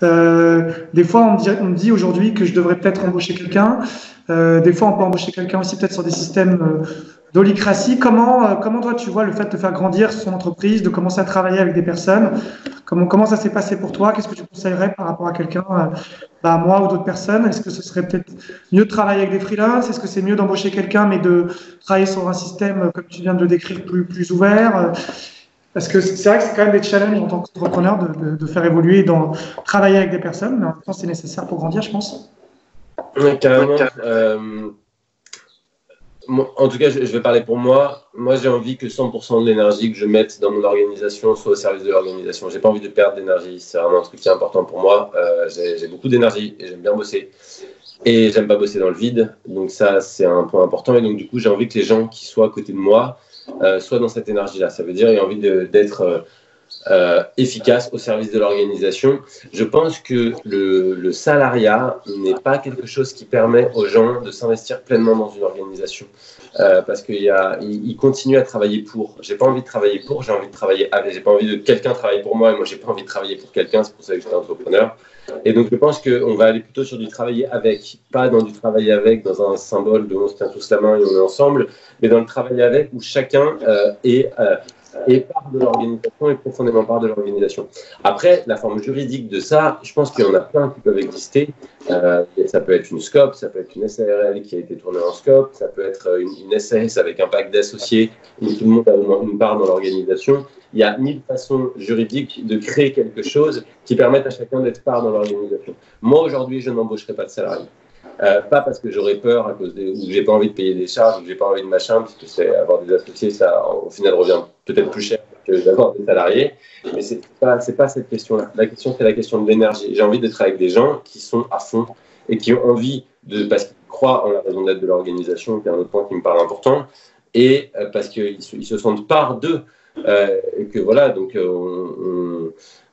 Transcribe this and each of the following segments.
Des fois, on me dit aujourd'hui que je devrais peut-être embaucher quelqu'un. Des fois, on peut embaucher quelqu'un aussi peut-être sur des systèmes d'holicratie. Comment toi, tu vois le fait de faire grandir son entreprise, de commencer à travailler avec des personnes? Comment ça s'est passé pour toi? Qu'est-ce que tu conseillerais par rapport à quelqu'un, moi ou d'autres personnes? Est-ce que ce serait peut-être mieux de travailler avec des freelances? Est-ce que c'est mieux d'embaucher quelqu'un, mais de travailler sur un système, comme tu viens de le décrire, plus ouvert? Parce que c'est vrai que c'est quand même des challenges en tant qu'entrepreneur de faire évoluer et de travailler avec des personnes, mais en même temps, c'est nécessaire pour grandir, je pense. Oui, carrément. En tout cas, je vais parler pour moi. Moi, j'ai envie que 100% de l'énergie que je mette dans mon organisation soit au service de l'organisation. J'ai pas envie de perdre d'énergie. C'est vraiment un truc qui est important pour moi. J'ai beaucoup d'énergie et j'aime bien bosser. Et j'aime pas bosser dans le vide. Donc ça, c'est un point important. Et donc, du coup, j'ai envie que les gens qui soient à côté de moi soient dans cette énergie-là. Ça veut dire j'ai envie d'être efficace au service de l'organisation. Je pense que le salariat n'est pas quelque chose qui permet aux gens de s'investir pleinement dans une organisation. Parce qu'ils continuent à travailler pour. J'ai pas envie de travailler pour, j'ai envie de travailler avec. J'ai pas envie de quelqu'un travailler pour moi et moi j'ai pas envie de travailler pour quelqu'un. C'est pour ça que j'étais entrepreneur. Et donc je pense qu'on va aller plutôt sur du travailler avec, pas dans du travailler avec, dans un symbole de on se tient tous la main et on est ensemble, mais dans le travailler avec où chacun est part de l'organisation et profondément part de l'organisation. Après, la forme juridique de ça, je pense qu'il y en a plein qui peuvent exister. Ça peut être une SCOP, ça peut être une SARL qui a été tournée en SCOP, ça peut être une SAS avec un pacte d'associés où tout le monde a au moins une part dans l'organisation. Il y a 1000 façons juridiques de créer quelque chose qui permettent à chacun d'être part dans l'organisation. Moi, aujourd'hui, je n'embaucherai pas de salariés. Pas parce que j'aurais peur ou que j'ai pas envie de payer des charges ou que j'ai pas envie de machin, parce que c'est avoir des associés, ça au final revient peut-être plus cher que d'avoir des salariés. Mais c'est pas cette question-là. La question, c'est la question de l'énergie. J'ai envie d'être avec des gens qui sont à fond et qui ont envie parce qu'ils croient en la raison d'être de l'organisation, qui est un autre point qui me parle important, et parce qu'ils se sentent part d'eux. Et que voilà, donc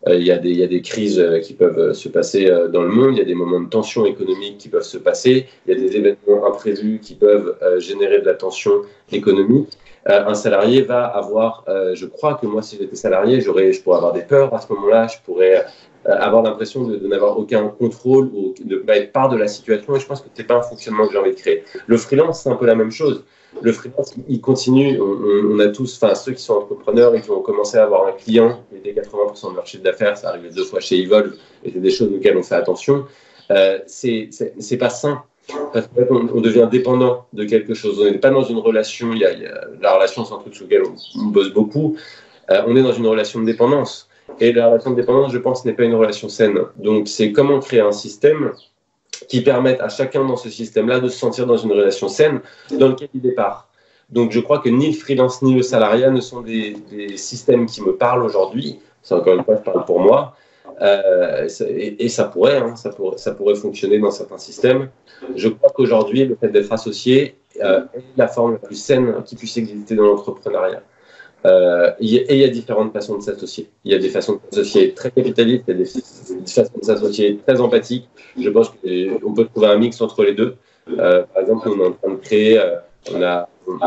il y a des crises qui peuvent se passer dans le monde, il y a des moments de tension économique qui peuvent se passer, il y a des événements imprévus qui peuvent générer de la tension économique. Un salarié va avoir, je crois que moi si j'étais salarié, je pourrais avoir des peurs à ce moment-là, je pourrais avoir l'impression de n'avoir aucun contrôle ou de ne pas être part de la situation, et je pense que ce n'est pas un fonctionnement que j'ai envie de créer. Le freelance, c'est un peu la même chose. Le freelance, il continue. On a tous, ceux qui sont entrepreneurs et qui ont commencé à avoir un client qui était 80% de leur chiffre d'affaires, ça arrive 2 fois chez Evolve, et c'est des choses auxquelles on fait attention. C'est pas sain. Parce qu'on devient dépendant de quelque chose. On n'est pas dans une relation. La relation, c'est un truc sur lequel on bosse beaucoup. On est dans une relation de dépendance. Et la relation de dépendance, je pense, n'est pas une relation saine. Donc, c'est comment créer un système qui permettent à chacun dans ce système-là de se sentir dans une relation saine dans lequel il est part. Donc, je crois que ni le freelance ni le salariat ne sont des systèmes qui me parlent aujourd'hui. C'est encore une fois, je parle pour moi. Et ça pourrait fonctionner dans certains systèmes. Je crois qu'aujourd'hui, le fait d'être associé est la forme la plus saine qui puisse exister dans l'entrepreneuriat. Et il y a différentes façons de s'associer. Il y a des façons de s'associer très capitalistes, il y a des façons de s'associer très empathiques. Je pense qu'on peut trouver un mix entre les deux. Par exemple, on est en train de créer, on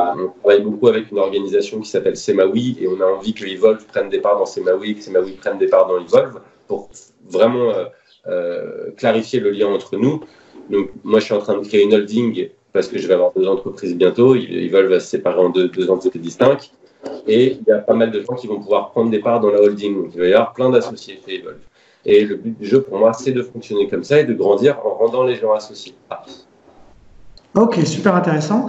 travaille beaucoup avec une organisation qui s'appelle Semawi et on a envie que Evolve prenne des parts dans Semawi, que Semawi prenne des parts dans Evolve pour vraiment clarifier le lien entre nous. Donc, moi, je suis en train de créer une holding parce que je vais avoir 2 entreprises bientôt. Evolve va se séparer en deux entités distinctes. Et il y a pas mal de gens qui vont pouvoir prendre des parts dans la holding. Donc, il va y avoir plein d'associés chez Evolve. Et le but du jeu, pour moi, c'est de fonctionner comme ça et de grandir en rendant les gens associés. Ok, super intéressant.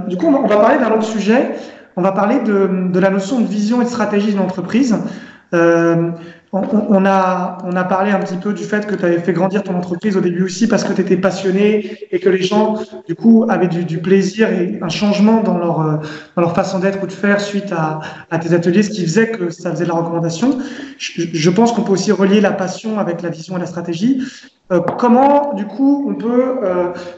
Du coup, on va parler d'un autre sujet. On va parler de la notion de vision et de stratégie d'une entreprise. On a parlé un petit peu du fait que tu avais fait grandir ton entreprise au début aussi parce que tu étais passionné et que les gens, du coup, avaient du plaisir et un changement dans leur façon d'être ou de faire suite à tes ateliers, ce qui faisait que ça faisait de la recommandation. Je pense qu'on peut aussi relier la passion avec la vision et la stratégie. Comment, du coup, on peut,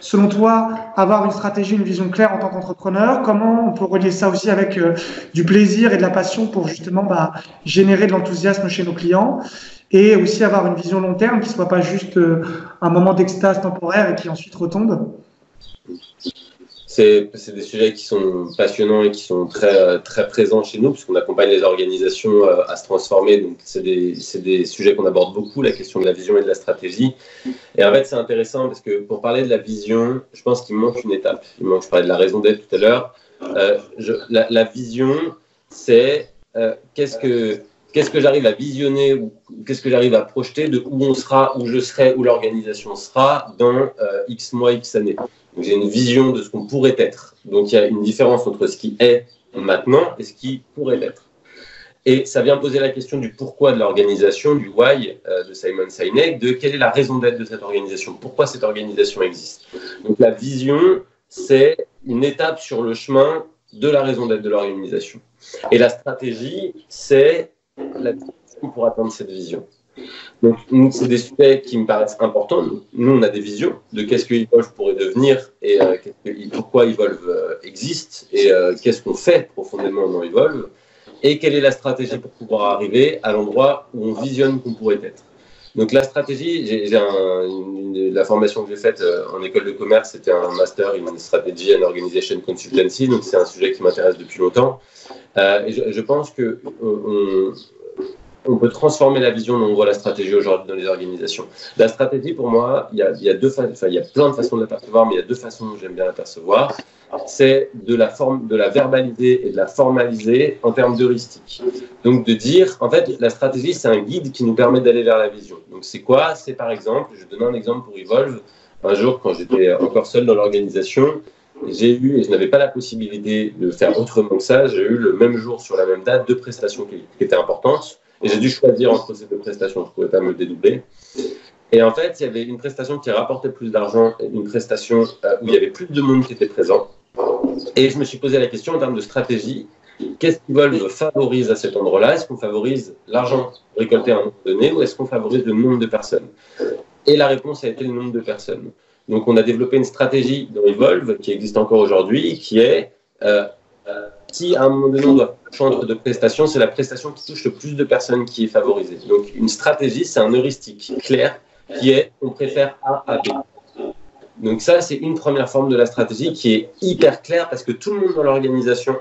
selon toi, avoir une stratégie, une vision claire en tant qu'entrepreneur? Comment on peut relier ça aussi avec du plaisir et de la passion pour justement générer de l'enthousiasme chez nos clients et aussi avoir une vision long terme qui ne soit pas juste un moment d'extase temporaire et qui ensuite retombe? c'est des sujets qui sont passionnants et qui sont très, très présents chez nous, puisqu'on accompagne les organisations à se transformer. Donc, c'est des sujets qu'on aborde beaucoup, la question de la vision et de la stratégie. Et en fait, c'est intéressant parce que pour parler de la vision, je pense qu'il manque une étape. Je parlais de la raison d'être tout à l'heure. La vision, c'est qu'est-ce que j'arrive à visionner ou qu'est-ce que j'arrive à projeter de où on sera, où je serai, où l'organisation sera dans X mois, X années. Donc, j'ai une vision de ce qu'on pourrait être. Donc, il y a une différence entre ce qui est maintenant et ce qui pourrait être. Et ça vient poser la question du pourquoi de l'organisation, du why de Simon Sinek, de quelle est la raison d'être de cette organisation, pourquoi cette organisation existe. Donc, la vision, c'est une étape sur le chemin de la raison d'être de l'organisation. Et la stratégie, c'est la direction pour atteindre cette vision. Donc, c'est des sujets qui me paraissent importants. Nous, on a des visions de qu'est-ce que Evolve pourrait devenir et pourquoi Evolve existe et qu'est-ce qu'on fait profondément dans Evolve et quelle est la stratégie pour pouvoir arriver à l'endroit où on visionne qu'on pourrait être. Donc, la stratégie, la formation que j'ai faite en école de commerce, c'était un master in strategy and organization consultancy. Donc, c'est un sujet qui m'intéresse depuis longtemps. Et je pense que on peut transformer la vision dont on voit la stratégie aujourd'hui dans les organisations. La stratégie, pour moi, il y a plein de façons de l'apercevoir, mais il y a deux façons dont j'aime bien l'apercevoir. C'est de la verbaliser et de la formaliser en termes d'heuristique. Donc, de dire, en fait, la stratégie, c'est un guide qui nous permet d'aller vers la vision. Donc, c'est quoi? C'est par exemple, je vais donner un exemple pour Evolve. Un jour, quand j'étais encore seul dans l'organisation, j'ai eu, et je n'avais pas la possibilité de faire autrement que ça, j'ai eu le même jour, sur la même date, 2 prestations qui étaient importantes. Et j'ai dû choisir entre ces 2 prestations. Je ne pouvais pas me dédoubler. Et en fait, il y avait une prestation qui rapportait plus d'argent et une prestation où il y avait plus de monde qui était présent. Et je me suis posé la question en termes de stratégie. Qu'est-ce qu'Evolve favorise à cet endroit-là? Est-ce qu'on favorise l'argent récolté à un moment donné ou est-ce qu'on favorise le nombre de personnes? Et la réponse a été le nombre de personnes. Donc, on a développé une stratégie dans Evolve qui existe encore aujourd'hui, qui est si à un moment donné on doit changer de prestation, c'est la prestation qui touche le plus de personnes qui est favorisée. Donc, une stratégie, c'est un heuristique clair qui est on préfère A à B. Donc, ça, c'est une première forme de la stratégie qui est hyper claire parce que tout le monde dans l'organisation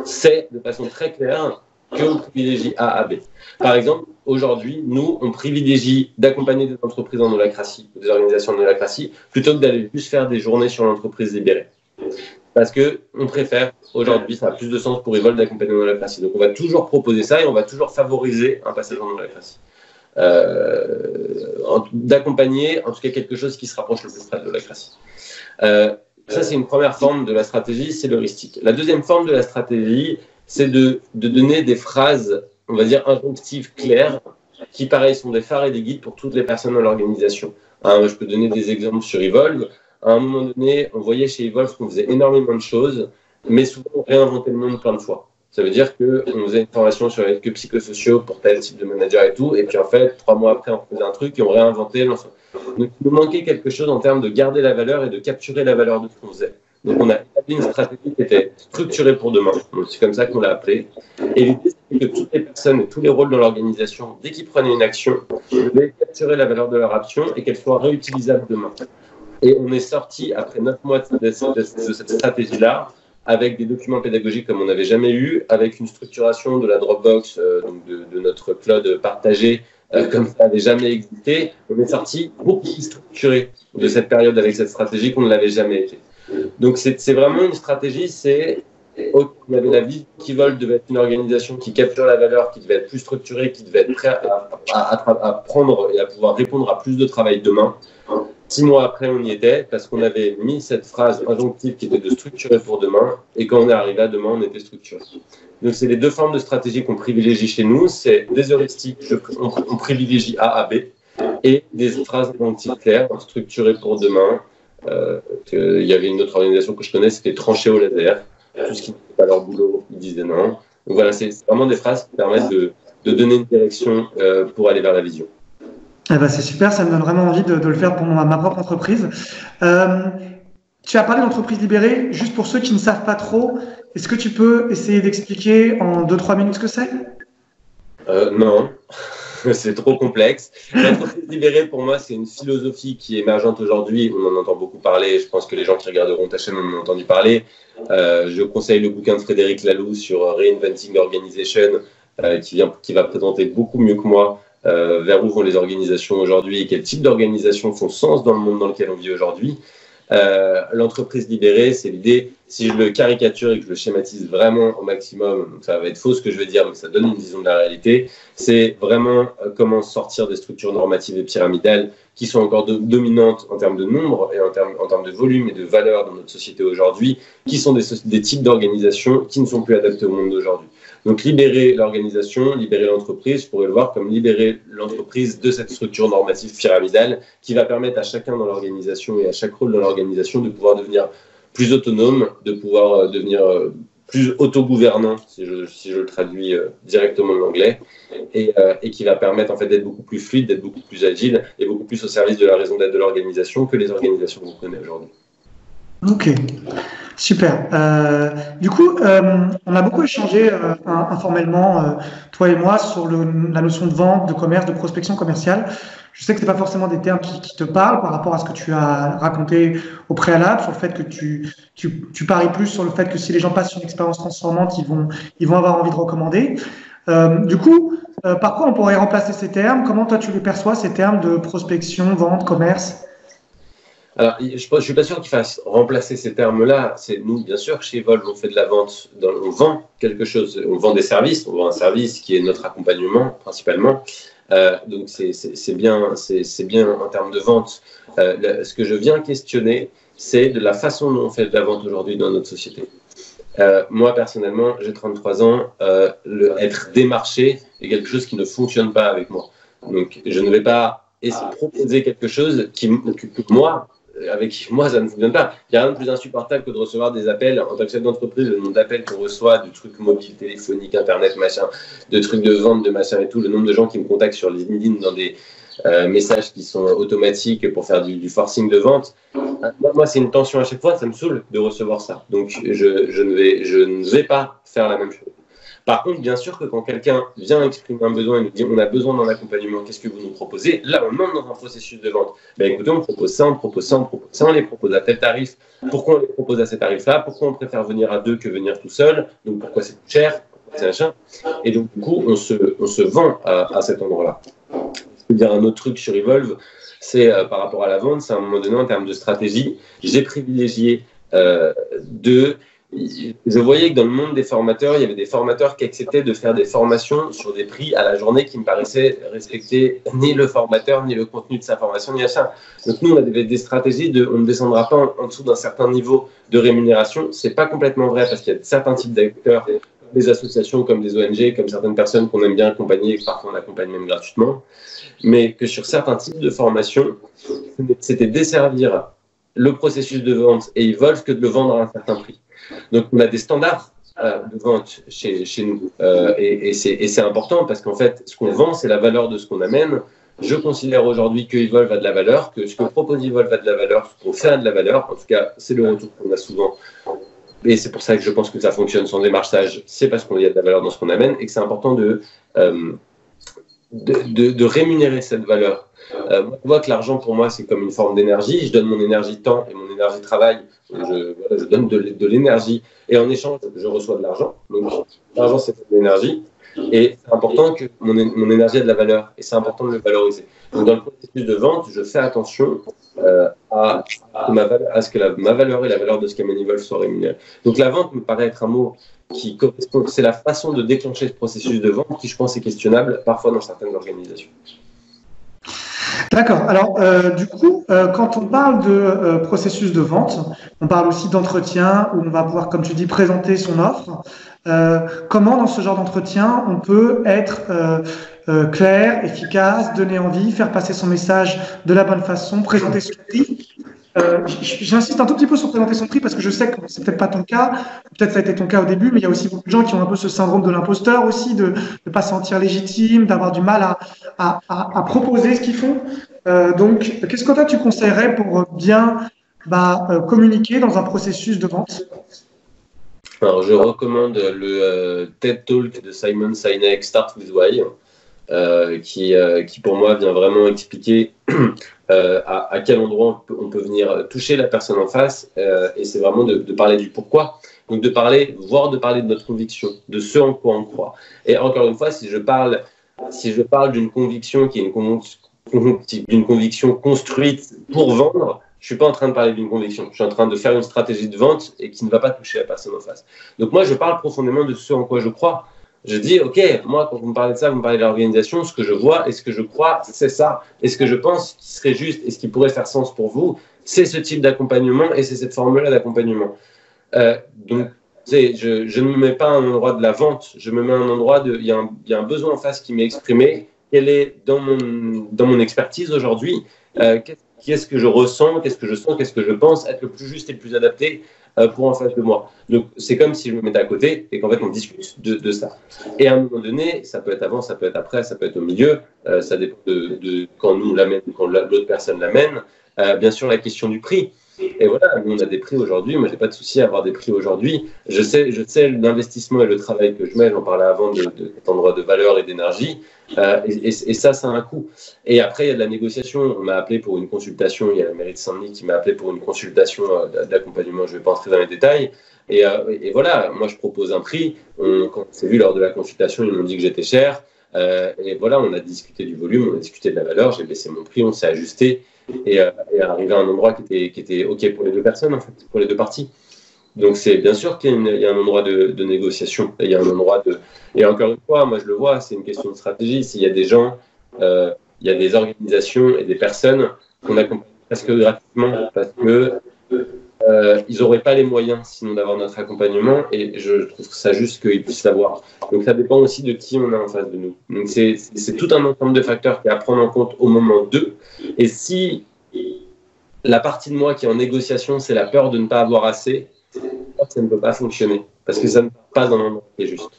sait de façon très claire qu'on privilégie A à B. Par exemple, aujourd'hui, nous, on privilégie d'accompagner des entreprises en holacratie, des organisations en holacratie, plutôt que d'aller juste faire des journées sur l'entreprise libérée. Parce qu'on préfère, aujourd'hui, ça a plus de sens pour Evolve d'accompagner en holacratie. Donc, on va toujours proposer ça et on va toujours favoriser un passage en holacratie. D'accompagner, en tout cas, quelque chose qui se rapproche le plus près de l'holacratie. Ça, c'est une première forme de la stratégie, c'est l'heuristique. La deuxième forme de la stratégie, c'est de donner des phrases, on va dire, injonctives claires, qui, pareil, sont des phares et des guides pour toutes les personnes dans l'organisation. Je peux donner des exemples sur Evolve. À un moment donné, on voyait chez Evolve qu'on faisait énormément de choses, mais souvent on réinventait le monde plein de fois. Ça veut dire qu'on faisait une formation sur les véhicules psychosociaux pour tel type de manager et tout, et puis en fait, 3 mois après, on faisait un truc et on réinventait l'ensemble. Donc, il nous manquait quelque chose en termes de garder la valeur et de capturer la valeur de ce qu'on faisait. Donc, on a établi une stratégie qui était structurée pour demain. Donc, c'est comme ça qu'on l'a appelé. Et l'idée, c'est que toutes les personnes et tous les rôles dans l'organisation, dès qu'ils prenaient une action, devaient capturer la valeur de leur action et qu'elle soit réutilisable demain. Et on est sorti, après 9 mois de cette stratégie-là, avec des documents pédagogiques comme on n'avait jamais eu, avec une structuration de la Dropbox, donc de notre cloud partagé, comme ça n'avait jamais existé. On est sorti beaucoup plus structuré de cette période avec cette stratégie qu'on ne l'avait jamais été. Donc c'est vraiment une stratégie, on avait la vie qu'Evolve devait être une organisation qui capture la valeur, qui devait être plus structurée, qui devait être prêt à prendre et à pouvoir répondre à plus de travail demain. 6 mois après, on y était parce qu'on avait mis cette phrase injonctive qui était de structurer pour demain et quand on est arrivé à demain, on était structuré. Donc, c'est les 2 formes de stratégie qu'on privilégie chez nous. C'est des heuristiques, on privilégie A à B et des phrases injonctives claires, structurées pour demain. Il y avait une autre organisation que je connais, c'était tranché au laser. Tout ce qui n'était pas leur boulot, ils disaient non. Donc, voilà, c'est vraiment des phrases qui permettent de donner une direction pour aller vers la vision. Eh ben c'est super, ça me donne vraiment envie de le faire pour ma propre entreprise. Tu as parlé d'entreprise libérée, juste pour ceux qui ne savent pas trop, est-ce que tu peux essayer d'expliquer en 2-3 minutes ce que c'est? Non. c'est trop complexe. L'entreprise libérée, pour moi, c'est une philosophie qui est émergente aujourd'hui. On en entend beaucoup parler. Je pense que les gens qui regarderont ta chaîne en ont entendu parler. Je conseille le bouquin de Frédéric Laloux sur Reinventing Organization, qui va présenter beaucoup mieux que moi vers où vont les organisations aujourd'hui et quel type d'organisations font sens dans le monde dans lequel on vit aujourd'hui. L'entreprise libérée, c'est l'idée, si je le caricature et que je le schématise vraiment au maximum, donc ça va être faux ce que je vais dire, mais ça donne une vision de la réalité, c'est vraiment comment sortir des structures normatives et pyramidales qui sont encore dominantes en termes de nombre et en termes de volume et de valeur dans notre société aujourd'hui, qui sont des types d'organisations qui ne sont plus adaptés au monde d'aujourd'hui. Donc libérer l'organisation, libérer l'entreprise, je pourrais le voir comme libérer l'entreprise de cette structure normative pyramidale qui va permettre à chacun dans l'organisation et à chaque rôle dans l'organisation de pouvoir devenir plus autonome, de pouvoir devenir plus autogouvernant, si je le traduis directement de l'anglais, et qui va permettre en fait d'être beaucoup plus fluide, d'être beaucoup plus agile et beaucoup plus au service de la raison d'être de l'organisation que les organisations qu'on connaît aujourd'hui. Ok, super. Du coup, on a beaucoup échangé informellement, toi et moi, sur la notion de vente, de commerce, de prospection commerciale. Je sais que ce n'est pas forcément des termes qui te parlent par rapport à ce que tu as raconté au préalable, sur le fait que tu paries plus sur le fait que si les gens passent une expérience transformante, ils vont avoir envie de recommander. Du coup, par quoi on pourrait remplacer ces termes? Comment toi tu les perçois, ces termes de prospection, vente, commerce? Alors, je ne suis pas sûr qu'il fasse remplacer ces termes-là. C'est nous, bien sûr, chez Evolve, on fait de la vente, on vend quelque chose, on vend des services, on vend un service qui est notre accompagnement principalement. Donc, c'est bien en termes de vente. Ce que je viens questionner, c'est de la façon dont on fait de la vente aujourd'hui dans notre société. Moi, personnellement, j'ai 33 ans. Être démarché est quelque chose qui ne fonctionne pas avec moi. Donc, je ne vais pas essayer de proposer quelque chose avec qui moi, ça ne fonctionne pas. Il n'y a rien de plus insupportable que de recevoir des appels. En tant que chef d'entreprise, le nombre d'appels qu'on reçoit, de trucs mobiles, téléphoniques, internet, machin, de trucs de vente, de machin et tout, le nombre de gens qui me contactent sur LinkedIn dans des messages qui sont automatiques pour faire du forcing de vente. Moi, c'est une tension à chaque fois, ça me saoule de recevoir ça. Donc, je ne vais pas faire la même chose. Par contre, bien sûr que quand quelqu'un vient exprimer un besoin et nous dit on a besoin d'un accompagnement, qu'est-ce que vous nous proposez? Là, on entre dans un processus de vente. Ben, écoutez, on propose ça, on propose ça, on propose ça, on les propose à tel tarif. Pourquoi on les propose à ces tarifs-là? Pourquoi on préfère venir à deux que venir tout seul? Donc, pourquoi c'est plus cher? Pourquoi c'est machin? Et donc, du coup, on se vend à cet endroit-là. Je peux dire un autre truc sur Evolve, c'est par rapport à la vente, c'est à un moment donné, en termes de stratégie, j'ai privilégié je voyais que dans le monde des formateurs, il y avait des formateurs qui acceptaient de faire des formations sur des prix à la journée qui me paraissaient respecter ni le formateur, ni le contenu de sa formation, ni ça. Donc nous, on avait des stratégies on ne descendra pas en dessous d'un certain niveau de rémunération. C'est pas complètement vrai parce qu'il y a certains types d'acteurs, des associations comme des ONG, comme certaines personnes qu'on aime bien accompagner et que parfois on accompagne même gratuitement. Mais que sur certains types de formations, c'était desservir le processus de vente et ils veulent que de le vendre à un certain prix. Donc, on a des standards de vente chez nous et c'est important parce qu'en fait, ce qu'on vend, c'est la valeur de ce qu'on amène. Je considère aujourd'hui que Evolve a de la valeur, que ce que propose Evolve a de la valeur, ce qu'on fait a de la valeur. En tout cas, c'est le retour qu'on a souvent. Et c'est pour ça que je pense que ça fonctionne sans démarchage. C'est parce qu'il y a de la valeur dans ce qu'on amène et que c'est important de rémunérer cette valeur. Moi, je vois que l'argent, pour moi, c'est comme une forme d'énergie. Je donne mon énergie temps et mon énergie travail. Je donne de l'énergie. Et en échange, je reçois de l'argent. Donc, l'argent, c'est de l'énergie. Et c'est important que mon énergie ait de la valeur. Et c'est important de le valoriser. Donc, dans le processus de vente, je fais attention à ce que ma valeur et la valeur de ce qu'amène Evolve soient rémunérées. Donc, la vente me paraît être un mot qui correspond. C'est la façon de déclencher ce processus de vente qui, je pense, est questionnable parfois dans certaines organisations. D'accord. Alors, du coup, quand on parle de processus de vente, on parle aussi d'entretien où on va pouvoir, comme tu dis, présenter son offre. Comment, dans ce genre d'entretien, on peut être clair, efficace, donner envie, faire passer son message de la bonne façon, présenter son prix? J'insiste un tout petit peu sur présenter son prix parce que je sais que c'est peut-être pas ton cas, peut-être ça a été ton cas au début, mais il y a aussi beaucoup de gens qui ont un peu ce syndrome de l'imposteur aussi, de ne pas se sentir légitime, d'avoir du mal à proposer ce qu'ils font. Donc, qu'est-ce que toi tu conseillerais pour bien communiquer dans un processus de vente? Alors, je recommande le TED Talk de Simon Sinek, Start with Why, qui pour moi vient vraiment expliquer à quel endroit on peut venir toucher la personne en face, et c'est vraiment de parler du pourquoi. Donc de parler de notre conviction, de ce en quoi on croit. Et encore une fois, si je parle d'une conviction qui est d'une conviction construite pour vendre, je suis pas en train de parler d'une conviction. Je suis en train de faire une stratégie de vente et qui ne va pas toucher la personne en face. Donc moi, je parle profondément de ce en quoi je crois. Je dis, OK, moi, quand vous me parlez de ça, vous me parlez de l'organisation, ce que je vois et ce que je crois, c'est ça. Et ce que je pense qui serait juste et ce qui pourrait faire sens pour vous, c'est ce type d'accompagnement et c'est cette formule-là d'accompagnement. Donc, je ne me mets pas à un endroit de la vente, je me mets à un endroit il y a un besoin en face qui m'est exprimé, quel est dans mon expertise aujourd'hui, qu'est-ce que je ressens, qu'est-ce que je sens, qu'est-ce que je pense, être le plus juste et le plus adapté pour en face de moi. Donc, c'est comme si je me mettais à côté et qu'en fait, on discute de ça. Et à un moment donné, ça peut être avant, ça peut être après, ça peut être au milieu, ça dépend de quand nous l'amène, quand l'autre personne l'amène. Bien sûr, la question du prix. Et voilà, nous on a des prix aujourd'hui. Moi, j'ai pas de souci à avoir des prix aujourd'hui. Je sais l'investissement et le travail que je mets. J'en parlais avant de cet endroit de valeur et d'énergie. Et ça a un coût. Et après, il y a de la négociation. On m'a appelé pour une consultation. Il y a la mairie de Saint-Denis qui m'a appelé pour une consultation d'accompagnement. Je vais pas entrer dans les détails. Et voilà, moi, je propose un prix. Quand on s'est vu lors de la consultation, ils m'ont dit que j'étais cher. Et voilà, on a discuté du volume, on a discuté de la valeur. J'ai baissé mon prix, on s'est ajusté. Et arriver à un endroit qui était OK pour les deux personnes, en fait, pour les deux parties. Donc, c'est bien sûr qu'il y a un endroit de négociation. Il y a un endroit de... Et encore une fois, moi, je le vois, c'est une question de stratégie. S'il y a des gens, il y a des organisations et des personnes qu'on accompagne presque gratuitement parce que ils n'auraient pas les moyens, sinon, d'avoir notre accompagnement. Et je trouve ça juste qu'ils puissent l'avoir. Donc, ça dépend aussi de qui on a en face de nous. Donc, c'est tout un ensemble de facteurs qui est à prendre en compte au moment d'eux. Et si la partie de moi qui est en négociation, c'est la peur de ne pas avoir assez, ça ne peut pas fonctionner parce que ça ne part pas dans l'endroit qui est juste.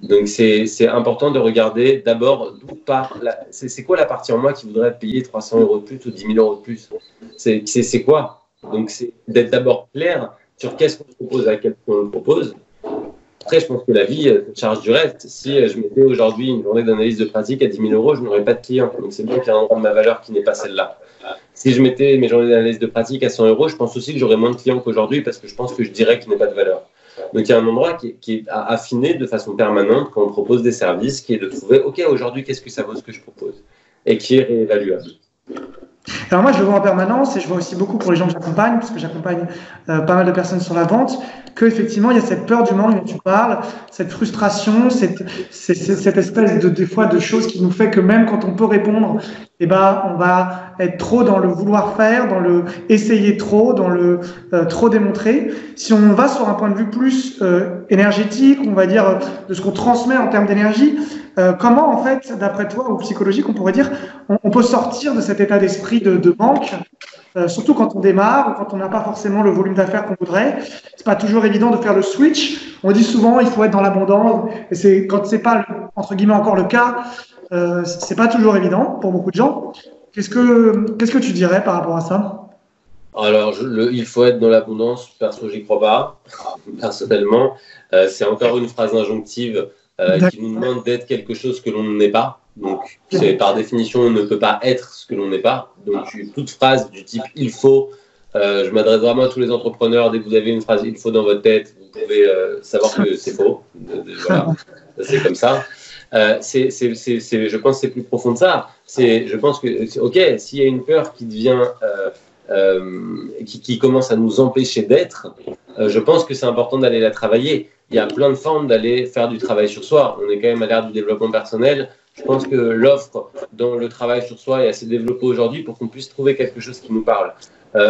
Donc, c'est important de regarder d'abord d'où part. C'est quoi la partie en moi qui voudrait payer 300 € de plus ou 10 000 € de plus? C'est quoi? Donc, c'est d'être d'abord clair sur qu'est-ce qu'on propose, à quel point on le propose. Après, je pense que la vie se charge du reste. Si je mettais aujourd'hui une journée d'analyse de pratique à 10 000 €, je n'aurais pas de clients. Donc, c'est bien qu'il y a un endroit de ma valeur qui n'est pas celle-là. Si je mettais mes journées d'analyse de pratique à 100 €, je pense aussi que j'aurais moins de clients qu'aujourd'hui parce que je pense que je dirais qu'il n'y a pas de valeur. Donc, il y a un endroit qui est à affiner de façon permanente quand on propose des services, qui est de trouver, OK, aujourd'hui, qu'est-ce que ça vaut ce que je propose et qui est réévaluable. Alors moi, je le vois en permanence et je vois aussi beaucoup pour les gens que j'accompagne, parce que j'accompagne pas mal de personnes sur la vente, qu'effectivement, il y a cette peur du manque dont tu parles, cette frustration, cette espèce des fois de choses qui nous fait que même quand on peut répondre, eh ben, on va être trop dans le vouloir faire, dans le essayer trop, dans le trop démontrer. Si on va sur un point de vue plus énergétique, on va dire de ce qu'on transmet en termes d'énergie, comment, en fait, d'après toi, ou psychologique, on pourrait dire, on peut sortir de cet état d'esprit de manque, surtout quand on démarre ou quand on n'a pas forcément le volume d'affaires qu'on voudrait. C'est pas toujours évident de faire le switch. On dit souvent, il faut être dans l'abondance, et quand c'est pas, entre guillemets, encore le cas, c'est pas toujours évident pour beaucoup de gens. Qu'est-ce que tu dirais par rapport à ça? Alors, il faut être dans l'abondance, perso, j'y crois pas, personnellement. C'est encore une phrase injonctive qui nous demande d'être quelque chose que l'on n'est pas. Donc, par définition, on ne peut pas être ce que l'on n'est pas. Donc, toute phrase du type « il faut », je m'adresse vraiment à tous les entrepreneurs. Dès que vous avez une phrase « il faut » dans votre tête, vous pouvez savoir que c'est faux. Voilà, c'est comme ça. Je pense que c'est plus profond de ça. Je pense que, OK, s'il y a une peur qui devient... qui commence à nous empêcher d'être, je pense que c'est important d'aller la travailler. Il y a plein de formes d'aller faire du travail sur soi. On est quand même à l'ère du développement personnel. Je pense que l'offre dans le travail sur soi est assez développée aujourd'hui pour qu'on puisse trouver quelque chose qui nous parle.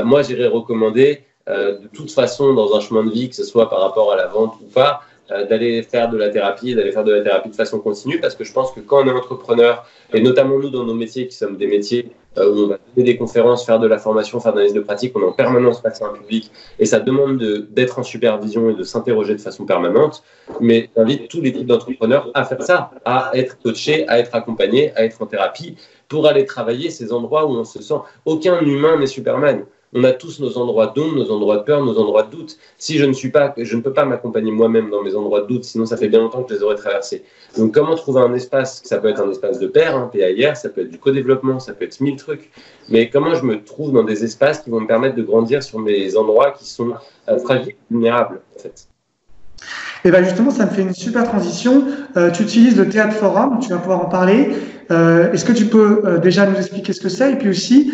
Moi, j'irais recommander de toute façon dans un chemin de vie, que ce soit par rapport à la vente ou pas, d'aller faire de la thérapie, de façon continue, parce que je pense que quand on est entrepreneur, et notamment nous dans nos métiers qui sommes des métiers où on va donner des conférences, faire de la formation, faire de l'analyse de pratique, on est en permanence face à un public et ça demande d'être en supervision et de s'interroger de façon permanente. Mais j'invite tous les types d'entrepreneurs à faire ça, à être coachés, à être accompagnés, à être en thérapie pour aller travailler ces endroits où on se sent. Aucun humain n'est Superman. On a tous nos endroits d'ombre, nos endroits de peur, nos endroits de doute. Si je ne peux pas m'accompagner moi-même dans mes endroits de doute, sinon ça fait bien longtemps que je les aurais traversés. Donc comment trouver un espace, ça peut être un espace de pair, PAIR, ça peut être du co-développement, ça peut être 1000 trucs, mais comment je me trouve dans des espaces qui vont me permettre de grandir sur mes endroits qui sont fragiles, vulnérables en fait. Et bien justement, ça me fait une super transition. Tu utilises le théâtre forum, tu vas pouvoir en parler. Est-ce que tu peux déjà nous expliquer ce que c'est et puis aussi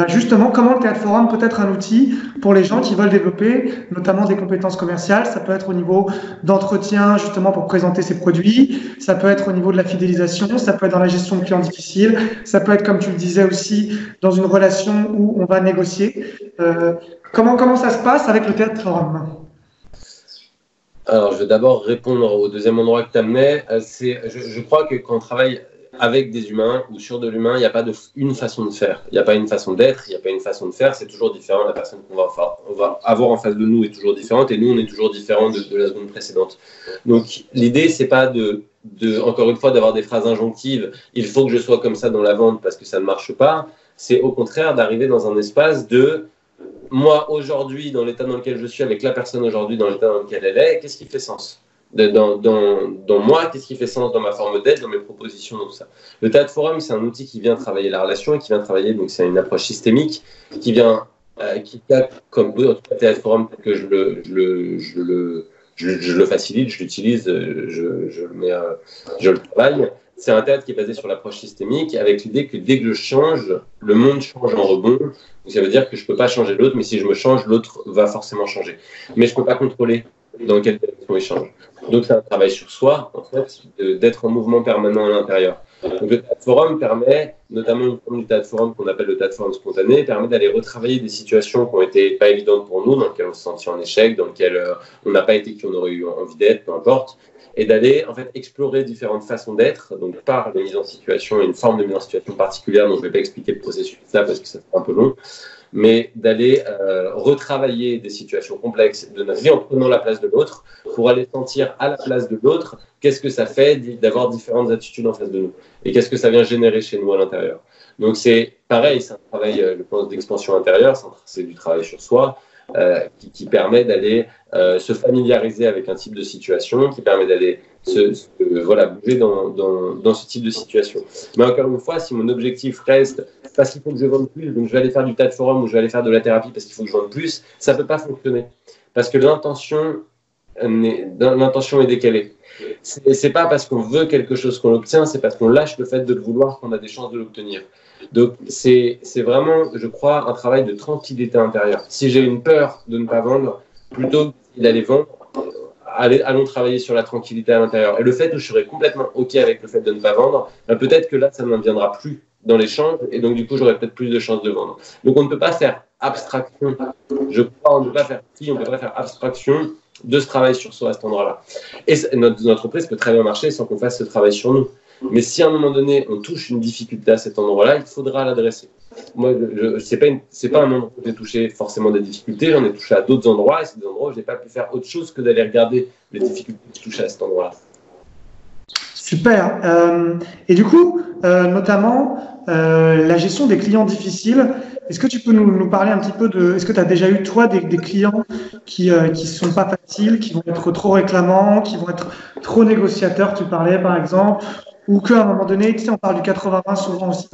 justement comment le théâtre forum peut être un outil pour les gens qui veulent développer notamment des compétences commerciales. Ça peut être au niveau d'entretien justement pour présenter ses produits, ça peut être au niveau de la fidélisation, ça peut être dans la gestion de clients difficiles, ça peut être comme tu le disais aussi dans une relation où on va négocier. Comment ça se passe avec le théâtre forum? Alors, je vais d'abord répondre au deuxième endroit que tu amenais. Je crois que quand on travaille avec des humains ou sur de l'humain, il n'y a pas une façon de faire. Il n'y a pas une façon d'être, il n'y a pas une façon de faire. C'est toujours différent. La personne qu'on va avoir en face de nous est toujours différente et nous, on est toujours différent de la seconde précédente. Donc, l'idée, c'est pas encore une fois, d'avoir des phrases injonctives. Il faut que je sois comme ça dans la vente parce que ça ne marche pas. C'est au contraire d'arriver dans un espace de moi aujourd'hui dans l'état dans lequel je suis avec la personne aujourd'hui dans l'état dans lequel elle est, qu'est-ce qui fait sens dans moi, qu'est-ce qui fait sens dans ma forme d'être, dans mes propositions, dans tout ça. Le théâtre forum, c'est un outil qui vient travailler la relation et qui vient travailler, donc c'est une approche systémique qui vient, qui a comme théâtre forum que je le facilite, je l'utilise, je le travaille. C'est un théâtre qui est basé sur l'approche systémique avec l'idée que dès que je change, le monde change en rebond. Donc ça veut dire que je ne peux pas changer l'autre, mais si je me change, l'autre va forcément changer. Mais je ne peux pas contrôler dans quelle direction il change. Donc c'est un travail sur soi, en fait, d'être en mouvement permanent à l'intérieur. Donc le théâtre forum permet, notamment une forme du théâtre forum qu'on appelle le théâtre forum spontané, permet d'aller retravailler des situations qui ont été pas évidentes pour nous, dans lesquelles on se sentit en échec, dans lesquelles on n'a pas été qui on aurait eu envie d'être, peu importe. Et d'aller en fait explorer différentes façons d'être, donc par la mise en situation et une forme de mise en situation particulière, dont je ne vais pas expliquer le processus là parce que ça sera un peu long, mais d'aller retravailler des situations complexes de notre vie en prenant la place de l'autre pour aller sentir à la place de l'autre qu'est-ce que ça fait d'avoir différentes attitudes en face de nous et qu'est-ce que ça vient générer chez nous à l'intérieur. Donc c'est pareil, c'est un travail, je pense, d'expansion intérieure, c'est du travail sur soi. Qui permet d'aller se familiariser avec un type de situation, qui permet d'aller bouger dans ce type de situation. Mais encore une fois, si mon objectif reste parce qu'il faut que je vende plus, donc je vais aller faire du théâtre forum ou je vais aller faire de la thérapie parce qu'il faut que je vende plus, ça ne peut pas fonctionner. Parce que l'intention est décalée. C'est pas parce qu'on veut quelque chose qu'on l'obtient, c'est parce qu'on lâche le fait de le vouloir qu'on a des chances de l'obtenir. Donc c'est vraiment, je crois, un travail de tranquillité intérieure. Si j'ai une peur de ne pas vendre, plutôt que d'aller vendre, allons travailler sur la tranquillité à l'intérieur. Et le fait où je serai complètement OK avec le fait de ne pas vendre, peut-être que là, ça ne m'en plus dans l'échange, et donc du coup, j'aurai peut-être plus de chances de vendre. Donc on ne peut pas faire abstraction. Je crois on ne peut pas faire abstraction de ce travail sur soi à cet endroit-là. Et notre entreprise peut très bien marcher sans qu'on fasse ce travail sur nous. Mais si à un moment donné, on touche une difficulté à cet endroit-là, il faudra l'adresser. Moi, c'est pas un endroit où j'ai touché forcément des difficultés, j'en ai touché à d'autres endroits, et c'est des endroits où je n'ai pas pu faire autre chose que d'aller regarder les difficultés que je touchais à cet endroit-là. Super. Et du coup, notamment, la gestion des clients difficiles, est-ce que tu peux nous parler un petit peu est-ce que tu as déjà eu, toi, des clients qui sont pas faciles, qui vont être trop réclamants, qui vont être trop négociateurs, tu parlais, par exemple, ou qu'à un moment donné, tu sais, on parle du 80-20 souvent aussi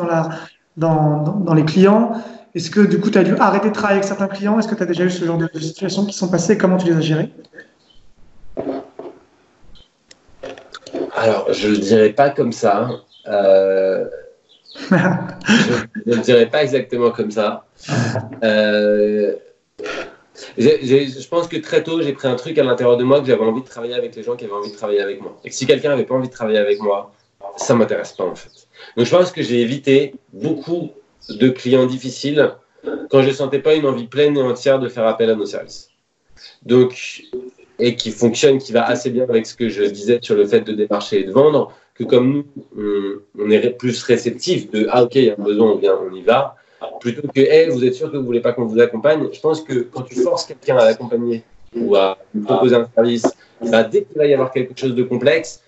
dans les clients. Est-ce que, du coup, tu as dû arrêter de travailler avec certains clients? Est-ce que tu as déjà eu ce genre de situations qui sont passées? Comment tu les as gérées? Alors, je ne le dirais pas comme ça. Je ne le dirais pas exactement comme ça. Je pense que très tôt, j'ai pris un truc à l'intérieur de moi que j'avais envie de travailler avec les gens qui avaient envie de travailler avec moi. Et que si quelqu'un n'avait pas envie de travailler avec moi, ça ne m'intéresse pas en fait. Donc je pense que j'ai évité beaucoup de clients difficiles quand je ne sentais pas une envie pleine et entière de faire appel à nos services. Donc, et qui fonctionne, qui va assez bien avec ce que je disais sur le fait de démarcher et de vendre, que comme nous, on est plus réceptif de « Ah ok, il y a un besoin, on vient, on y va », plutôt que hey, « Vous êtes sûr que vous ne voulez pas qu'on vous accompagne ?» Je pense que quand tu forces quelqu'un à l'accompagner ou à lui proposer un service, dès qu'il va y avoir quelque chose de complexe,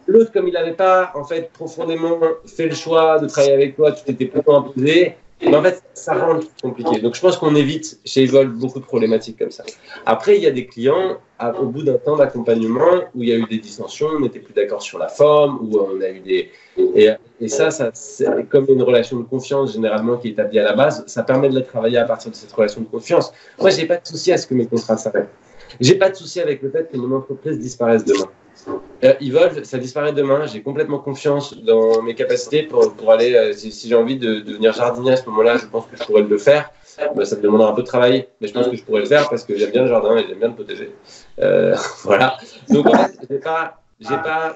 l'autre, comme il n'avait pas en fait profondément fait le choix de travailler avec toi, tu t'étais plutôt imposé, Mais en fait, ça rend le truc compliqué. Donc, je pense qu'on évite chez Evolve beaucoup de problématiques comme ça. Après, il y a des clients, au bout d'un temps d'accompagnement, où il y a eu des dissensions, on n'était plus d'accord sur la forme, où on a eu des... Et ça c'est comme une relation de confiance généralement qui est établie à la base, ça permet de la travailler à partir de cette relation de confiance. Moi, je n'ai pas de souci à ce que mes contrats s'arrêtent. Je n'ai pas de souci avec le fait que mon entreprise disparaisse demain. Evolve, ça disparaît demain. J'ai complètement confiance dans mes capacités pour aller. Si j'ai envie de devenir jardinier à ce moment-là, je pense que je pourrais le faire. Ben, ça me demandera un peu de travail, mais je pense que je pourrais le faire parce que j'aime bien le jardin et j'aime bien le potager. Voilà. Donc en fait,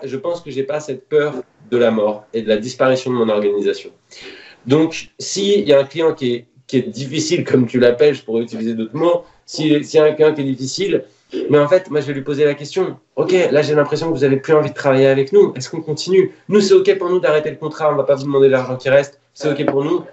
je pense que j'ai pas cette peur de la mort et de la disparition de mon organisation. Donc, s'il y a un client qui est difficile, comme tu l'appelles, je pourrais utiliser d'autres mots. S'il y a un client qui est difficile, mais en fait, moi, je vais lui poser la question. Ok, là, j'ai l'impression que vous n'avez plus envie de travailler avec nous. Est-ce qu'on continue? Nous, c'est ok pour nous d'arrêter le contrat. On ne va pas vous demander l'argent qui reste. C'est ok pour nous.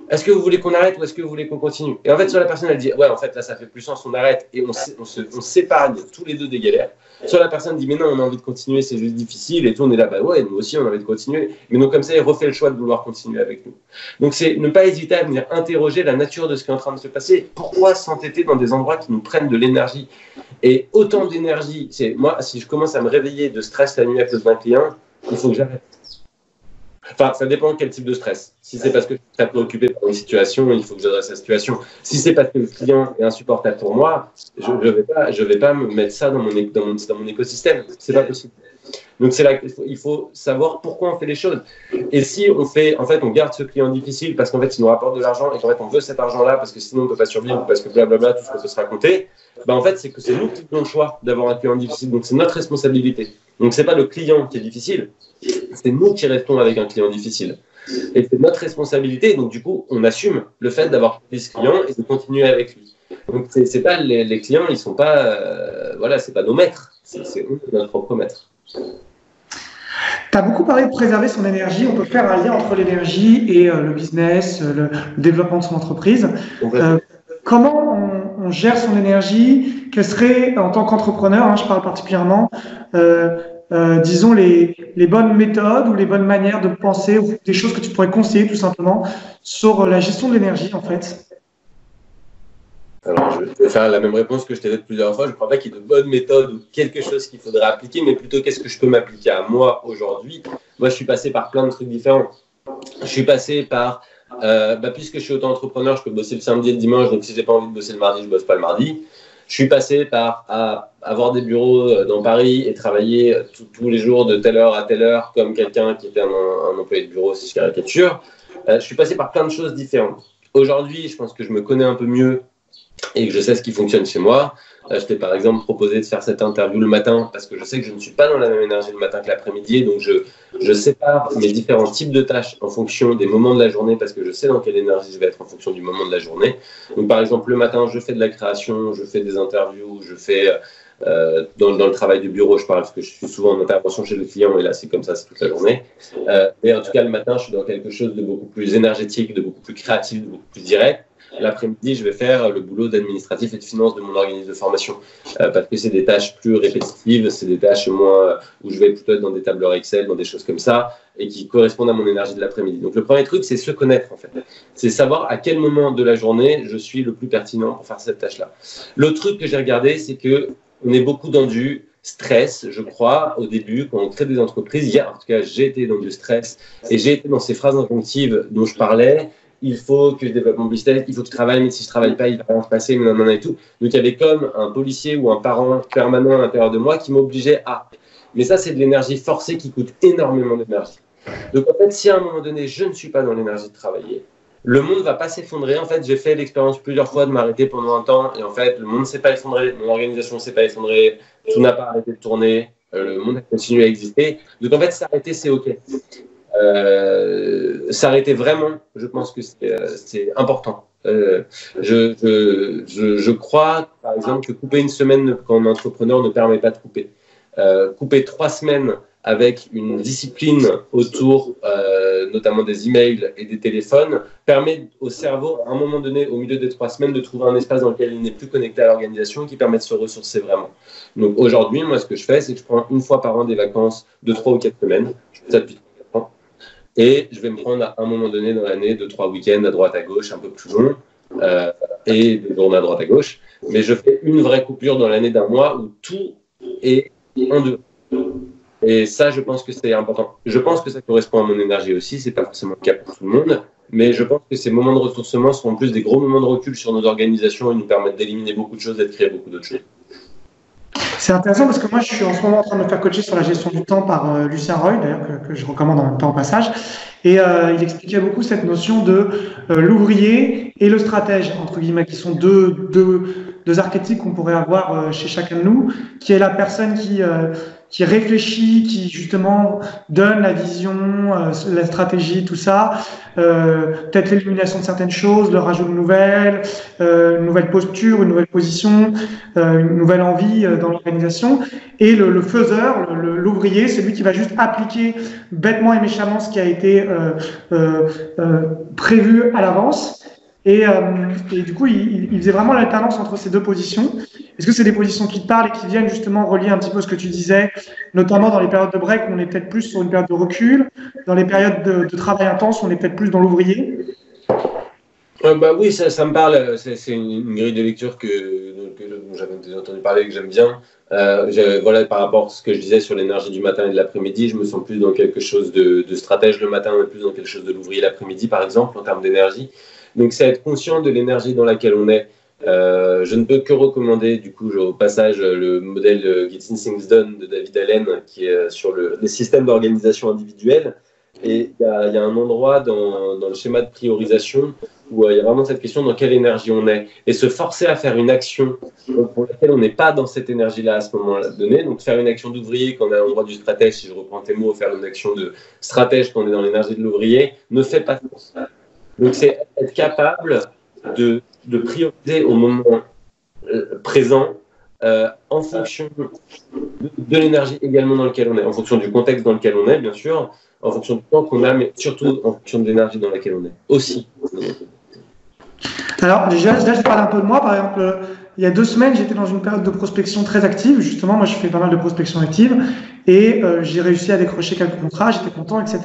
Est-ce que vous voulez qu'on arrête ou est-ce que vous voulez qu'on continue? Et en fait, soit la personne, elle dit, ouais, en fait, là, ça fait plus sens, on arrête et on s'épargne tous les deux des galères. Soit la personne dit, mais non, on a envie de continuer, c'est juste difficile. Et tout, on est là, bah ouais, nous aussi, on a envie de continuer. Mais donc, comme ça, il refait le choix de vouloir continuer avec nous. Donc, c'est ne pas hésiter à venir interroger la nature de ce qui est en train de se passer. Pourquoi s'entêter dans des endroits qui nous prennent de l'énergie? Et autant d'énergie, moi, si je commence à me réveiller de stress la nuit à cause d'un client, il faut que j'arrête. Enfin, ça dépend de quel type de stress. Si c'est parce que je suis très préoccupé par une situation, il faut que j'adresse la situation. Si c'est parce que le client est insupportable pour moi, je vais pas me mettre ça dans mon écosystème. C'est pas possible. Donc c'est là qu'il faut savoir pourquoi on fait les choses. Et si on garde ce client difficile parce qu'en fait il nous rapporte de l'argent et qu'en fait on veut cet argent-là parce que sinon on ne peut pas survivre parce que blablabla tout ce qu'on peut se raconter, en fait c'est que c'est nous qui avons le choix d'avoir un client difficile. Donc c'est notre responsabilité. Donc c'est pas le client qui est difficile, c'est nous qui restons avec un client difficile. Et c'est notre responsabilité. Donc du coup on assume le fait d'avoir ce client et de continuer avec lui. Donc c'est pas les clients, ils sont pas c'est pas nos maîtres, c'est notre propre maître. Tu as beaucoup parlé de préserver son énergie. On peut faire un lien entre l'énergie et le business, le développement de son entreprise. Comment on gère son énergie? Quelles seraient, en tant qu'entrepreneur, je parle particulièrement, disons les bonnes méthodes ou les bonnes manières de penser ou des choses que tu pourrais conseiller tout simplement sur la gestion de l'énergie en fait? Alors, je vais faire la même réponse que je t'ai faite plusieurs fois. Je ne crois pas qu'il y ait de bonnes méthodes ou quelque chose qu'il faudrait appliquer, mais plutôt qu'est-ce que je peux m'appliquer à moi aujourd'hui. Moi, je suis passé par plein de trucs différents. Je suis passé par, puisque je suis auto-entrepreneur, je peux bosser le samedi et le dimanche, donc si je n'ai pas envie de bosser le mardi, je ne bosse pas le mardi. Je suis passé par avoir des bureaux dans Paris et travailler tous les jours de telle heure à telle heure, comme quelqu'un qui était un employé de bureau, si je caricature. Je suis passé par plein de choses différentes. Aujourd'hui, je pense que je me connais un peu mieux et que je sais ce qui fonctionne chez moi. Je t'ai par exemple proposé de faire cette interview le matin parce que je sais que je ne suis pas dans la même énergie le matin que l'après-midi, donc je sépare mes différents types de tâches en fonction des moments de la journée parce que je sais dans quelle énergie je vais être en fonction du moment de la journée. Donc par exemple le matin je fais de la création, je fais des interviews, je fais dans le travail du bureau je parle parce que je suis souvent en intervention chez le client et là c'est comme ça, c'est toute la journée. Mais en tout cas le matin je suis dans quelque chose de beaucoup plus énergétique, de beaucoup plus créatif, de beaucoup plus direct. L'après-midi, je vais faire le boulot d'administratif et de finance de mon organisme de formation parce que c'est des tâches plus répétitives, c'est des tâches moins où je vais plutôt être dans des tableurs Excel, dans des choses comme ça et qui correspondent à mon énergie de l'après-midi. Donc le premier truc, c'est se connaître en fait. C'est savoir à quel moment de la journée je suis le plus pertinent pour faire cette tâche-là. L'autre truc que j'ai regardé, c'est que on est beaucoup dans du stress, je crois, au début, quand on crée des entreprises. En tout cas, j'ai été dans du stress et j'ai été dans ces phrases injonctives dont je parlais. Il faut que je développe mon business, il faut que je travaille, mais si je ne travaille pas, il va rien se passer, et tout. Donc, il y avait comme un policier ou un parent permanent à l'intérieur de moi qui m'obligeait à. Mais ça, c'est de l'énergie forcée qui coûte énormément d'énergie. Donc, en fait, si à un moment donné, je ne suis pas dans l'énergie de travailler, le monde ne va pas s'effondrer. En fait, j'ai fait l'expérience plusieurs fois de m'arrêter pendant un temps, et en fait, le monde ne s'est pas effondré, mon organisation ne s'est pas effondrée, tout n'a pas arrêté de tourner, le monde a continué à exister. Donc, en fait, s'arrêter, c'est OK. S'arrêter vraiment, je pense que c'est important. Je crois, par exemple, que couper une semaine quand on est entrepreneur ne permet pas de couper. Couper 3 semaines avec une discipline autour, notamment des emails et des téléphones, permet au cerveau, à un moment donné, au milieu des 3 semaines, de trouver un espace dans lequel il n'est plus connecté à l'organisation qui permet de se ressourcer vraiment. Donc aujourd'hui, moi, ce que je fais, c'est que je prends une fois par an des vacances de 3 ou 4 semaines. Je fais ça depuis 3 ans. Et je vais me prendre à un moment donné dans l'année 2-3 week-ends à droite à gauche, un peu plus long, et des journées à droite à gauche. Mais je fais une vraie coupure dans l'année d'un mois où tout est en deux. Et ça, je pense que c'est important. Je pense que ça correspond à mon énergie aussi. C'est pas forcément le cas pour tout le monde. Mais je pense que ces moments de ressourcement sont en plus des gros moments de recul sur nos organisations et nous permettent d'éliminer beaucoup de choses et de créer beaucoup d'autres choses. C'est intéressant parce que moi, je suis en ce moment en train de me faire coacher sur la gestion du temps par Lucien Roy, d'ailleurs, que je recommande en même temps au passage. Et il expliquait beaucoup cette notion de l'ouvrier et le stratège, entre guillemets, qui sont deux archétypes qu'on pourrait avoir chez chacun de nous, qui est la personne qui réfléchit, qui justement donne la vision, la stratégie, tout ça, peut-être l'élimination de certaines choses, le rajout de nouvelles, une nouvelle posture, une nouvelle position, une nouvelle envie dans l'organisation. Et le faiseur, l'ouvrier, c'est lui qui va juste appliquer bêtement et méchamment ce qui a été prévu à l'avance. Et du coup, il faisait vraiment l'alternance entre ces deux positions. Est-ce que c'est des positions qui te parlent et qui viennent justement relier un petit peu ce que tu disais, notamment dans les périodes de break où on est peut-être plus sur une période de recul, dans les périodes de travail intense où on est peut-être plus dans l'ouvrier? Oui, ça me parle. C'est une grille de lecture dont j'avais déjà entendu parler et que j'aime bien. Voilà, par rapport à ce que je disais sur l'énergie du matin et de l'après-midi, je me sens plus dans quelque chose de stratège le matin et plus dans quelque chose de l'ouvrier l'après-midi, par exemple, en termes d'énergie. Donc, c'est être conscient de l'énergie dans laquelle on est. Je ne peux que recommander, du coup, au passage, le modèle Getting Things Done de David Allen, qui est sur les systèmes d'organisation individuelle. Et il y a un endroit dans le schéma de priorisation où il y a vraiment cette question dans quelle énergie on est. Et se forcer à faire une action pour laquelle on n'est pas dans cette énergie-là à ce moment-là donné. Donc, faire une action d'ouvrier quand on est à l'endroit du stratège, si je reprends tes mots, faire une action de stratège quand on est dans l'énergie de l'ouvrier, ne fait pas sens. Donc, c'est être capable de prioriser au moment présent en fonction de l'énergie également dans laquelle on est, en fonction du contexte dans lequel on est, bien sûr, en fonction du temps qu'on a, mais surtout en fonction de l'énergie dans laquelle on est aussi. Alors, déjà, là, je parle un peu de moi. Par exemple, il y a 2 semaines, j'étais dans une période de prospection très active. Justement, moi, je fais pas mal de prospection active et j'ai réussi à décrocher quelques contrats, j'étais content, etc.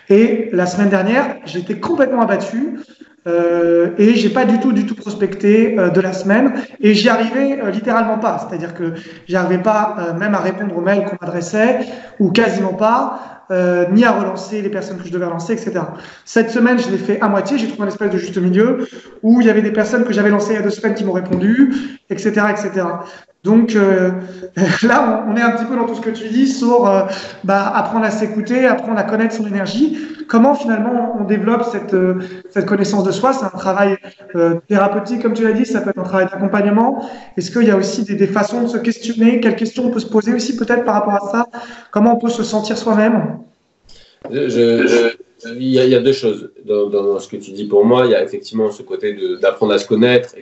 Et la semaine dernière, j'étais complètement abattu et j'ai pas du tout prospecté de la semaine et j'y arrivais littéralement pas. C'est-à-dire que j'y arrivais pas même à répondre aux mails qu'on m'adressait ou quasiment pas. Ni à relancer les personnes que je devais relancer, etc. Cette semaine, je l'ai fait à moitié. J'ai trouvé un espèce de juste milieu où il y avait des personnes que j'avais lancées il y a 2 semaines qui m'ont répondu, etc., etc. Donc là, on est un petit peu dans tout ce que tu dis sur apprendre à s'écouter, apprendre à connaître son énergie. Comment finalement on développe cette connaissance de soi? C'est un travail thérapeutique, comme tu l'as dit, ça peut être un travail d'accompagnement. Est-ce qu'il y a aussi des façons de se questionner? Quelles questions on peut se poser aussi peut-être par rapport à ça? Comment on peut se sentir soi-même? Il y a 2 choses dans ce que tu dis pour moi. Il y a effectivement ce côté d'apprendre à se connaître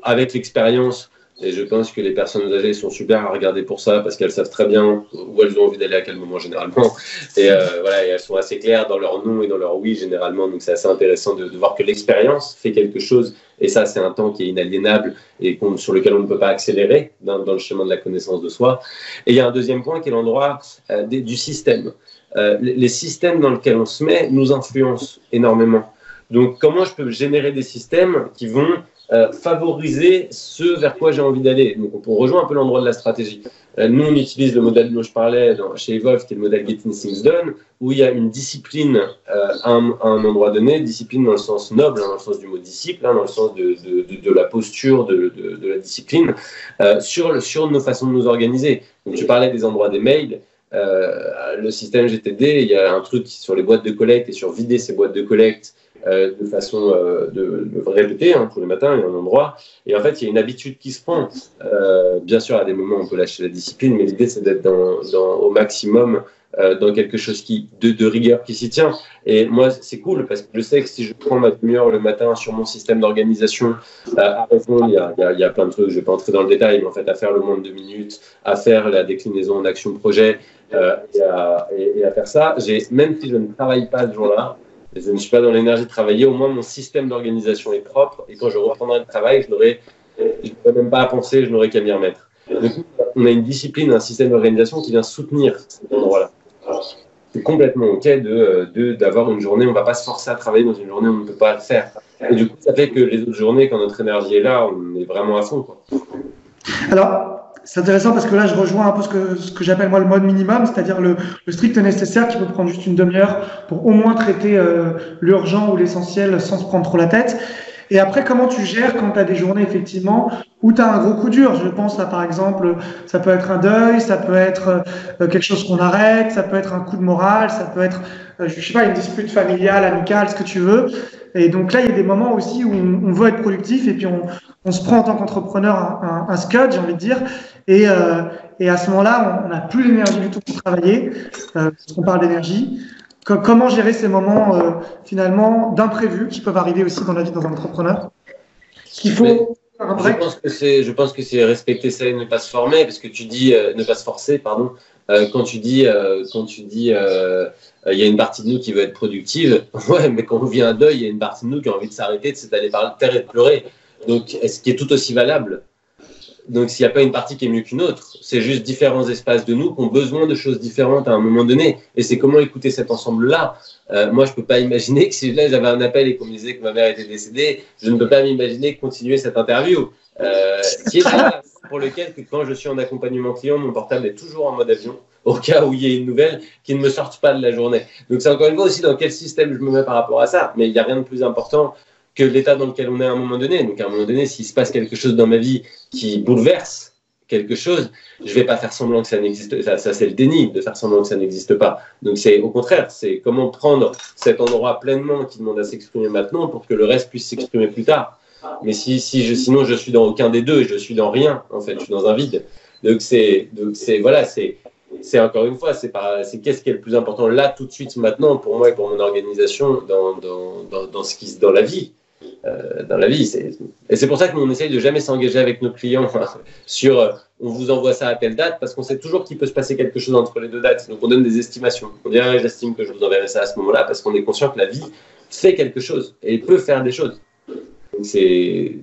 avec l'expérience. Et je pense que les personnes âgées sont super à regarder pour ça parce qu'elles savent très bien où elles ont envie d'aller à quel moment généralement. Et voilà, et elles sont assez claires dans leur non et dans leur oui généralement. Donc c'est assez intéressant de voir que l'expérience fait quelque chose. Et ça, c'est un temps qui est inaliénable et sur lequel on ne peut pas accélérer dans le chemin de la connaissance de soi. Et il y a un deuxième point qui est l'endroit du système. Les systèmes dans lesquels on se met nous influencent énormément. Donc comment je peux générer des systèmes qui vont favoriser ce vers quoi j'ai envie d'aller. Donc on rejoint un peu l'endroit de la stratégie. Nous on utilise le modèle dont je parlais chez Evolve, qui est le modèle Getting Things Done, où il y a une discipline à un endroit donné, discipline dans le sens noble, dans le sens du mot disciple, dans le sens de la posture, de la discipline, sur nos façons de nous organiser. Donc tu parlais des endroits des mails. Le système GTD, il y a un truc sur les boîtes de collecte et sur vider ces boîtes de collecte de façon de répéter tous les matins, il y a un endroit. Et en fait, il y a une habitude qui se prend. Bien sûr, à des moments, on peut lâcher la discipline, mais l'idée, c'est d'être au maximum dans quelque chose de rigueur qui s'y tient. Et moi, c'est cool parce que je sais que si je prends ma demi-heure le matin sur mon système d'organisation, à répondre, il y a plein de trucs, je ne vais pas entrer dans le détail, mais en fait, à faire le moins de 2 minutes, à faire la déclinaison en action-projet et à faire ça, même si je ne travaille pas ce jour-là, je ne suis pas dans l'énergie de travailler, au moins mon système d'organisation est propre et quand je reprendrai le travail, je n'aurai même pas à penser, je n'aurai qu'à m'y remettre. Donc, on a une discipline, un système d'organisation qui vient soutenir cet endroit-là. c'est complètement OK d'avoir une journée, on ne va pas se forcer à travailler dans une journée où on ne peut pas le faire. Et du coup, ça fait que les autres journées, quand notre énergie est là, on est vraiment à fond, quoi. Alors, c'est intéressant parce que là, je rejoins un peu ce que j'appelle moi le mode minimum, c'est-à-dire le strict nécessaire qui peut prendre juste une demi-heure pour au moins traiter l'urgent ou l'essentiel sans se prendre trop la tête. Et après, comment tu gères quand tu as des journées, effectivement, où tu as un gros coup dur? Je pense là, par exemple, ça peut être un deuil, ça peut être quelque chose qu'on arrête, ça peut être un coup de morale, ça peut être, je sais pas, une dispute familiale, amicale, ce que tu veux. Et donc là, il y a des moments aussi où on veut être productif et puis on se prend en tant qu'entrepreneur un scud, j'ai envie de dire. Et à ce moment-là, on n'a plus l'énergie du tout pour travailler, parce qu'on parle d'énergie. Comment gérer ces moments finalement d'imprévus qui peuvent arriver aussi dans la vie d'un entrepreneur? Qu'il faut faire un break. Je pense que c'est respecter ça et ne pas se former, parce que tu dis ne pas se forcer, pardon. Quand tu dis il y a une partie de nous qui veut être productive, ouais, mais quand on vit un deuil, il y a une partie de nous qui a envie de s'arrêter, de s'étaler par terre et de pleurer. Donc, est-ce qui est tout aussi valable? Donc, s'il n'y a pas une partie qui est mieux qu'une autre, c'est juste différents espaces de nous qui ont besoin de choses différentes à un moment donné. Et c'est comment écouter cet ensemble-là. Moi, je ne peux pas imaginer que si là, j'avais un appel et qu'on me disait que ma mère était décédée, je ne peux pas m'imaginer continuer cette interview. Qui est là pour lequel, que quand je suis en accompagnement client, mon portable est toujours en mode avion, au cas où il y ait une nouvelle qui ne me sorte pas de la journée. Donc, c'est encore une fois aussi dans quel système je me mets par rapport à ça. Mais il n'y a rien de plus important que l'état dans lequel on est à un moment donné. Donc, à un moment donné, s'il se passe quelque chose dans ma vie qui bouleverse quelque chose, je ne vais pas faire semblant que ça n'existe pas. Ça, c'est le déni de faire semblant que ça n'existe pas. Donc, c'est au contraire, c'est comment prendre cet endroit pleinement qui demande à s'exprimer maintenant pour que le reste puisse s'exprimer plus tard. Mais sinon, je suis dans aucun des deux et je suis dans rien, en fait. Je suis dans un vide. Donc, c'est encore une fois, c'est qu'est-ce qui est le plus important là, tout de suite, maintenant, pour moi et pour mon organisation, dans la vie. Dans la vie. Et c'est pour ça qu'on essaye de jamais s'engager avec nos clients sur on vous envoie ça à telle date, parce qu'on sait toujours qu'il peut se passer quelque chose entre les deux dates. Donc on donne des estimations. On dirait j'estime que je vous enverrai ça à ce moment-là, parce qu'on est conscient que la vie fait quelque chose et peut faire des choses. Donc c'est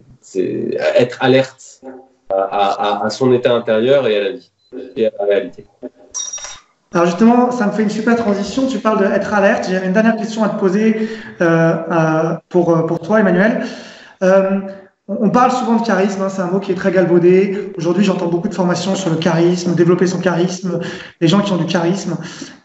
être alerte à son état intérieur et à la vie et à la réalité. Alors justement, ça me fait une super transition. Tu parles d'être alerte. J'ai une dernière question à te poser pour toi, Emmanuel. On parle souvent de charisme, hein, c'est un mot qui est très galvaudé. Aujourd'hui, j'entends beaucoup de formations sur le charisme, développer son charisme, les gens qui ont du charisme.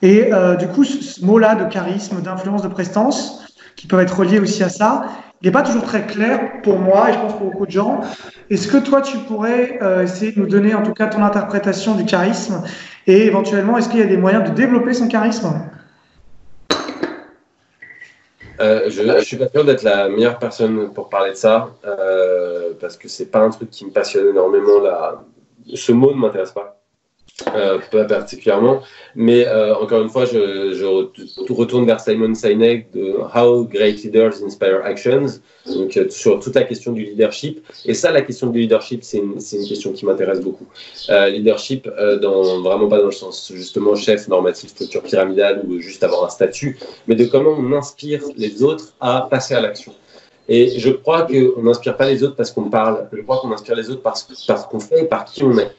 Et du coup, ce mot-là de charisme, d'influence, de prestance, qui peuvent être reliés aussi à ça, il n'est pas toujours très clair pour moi et je pense pour beaucoup de gens. Est-ce que toi, tu pourrais essayer de nous donner en tout cas ton interprétation du charisme et éventuellement, est-ce qu'il y a des moyens de développer son charisme? Je ne suis pas sûr d'être la meilleure personne pour parler de ça parce que ce n'est pas un truc qui me passionne énormément. Ce mot ne m'intéresse pas. Pas particulièrement, mais encore une fois, je retourne vers Simon Sinek de How Great Leaders Inspire Actions, donc sur toute la question du leadership. Et ça, la question du leadership, c'est une question qui m'intéresse beaucoup. Leadership, vraiment pas dans le sens justement chef, normatif, structure pyramidale ou juste avoir un statut, mais de comment on inspire les autres à passer à l'action. Et je crois qu'on n'inspire pas les autres parce qu'on parle, je crois qu'on inspire les autres parce qu'on fait et par qui on est.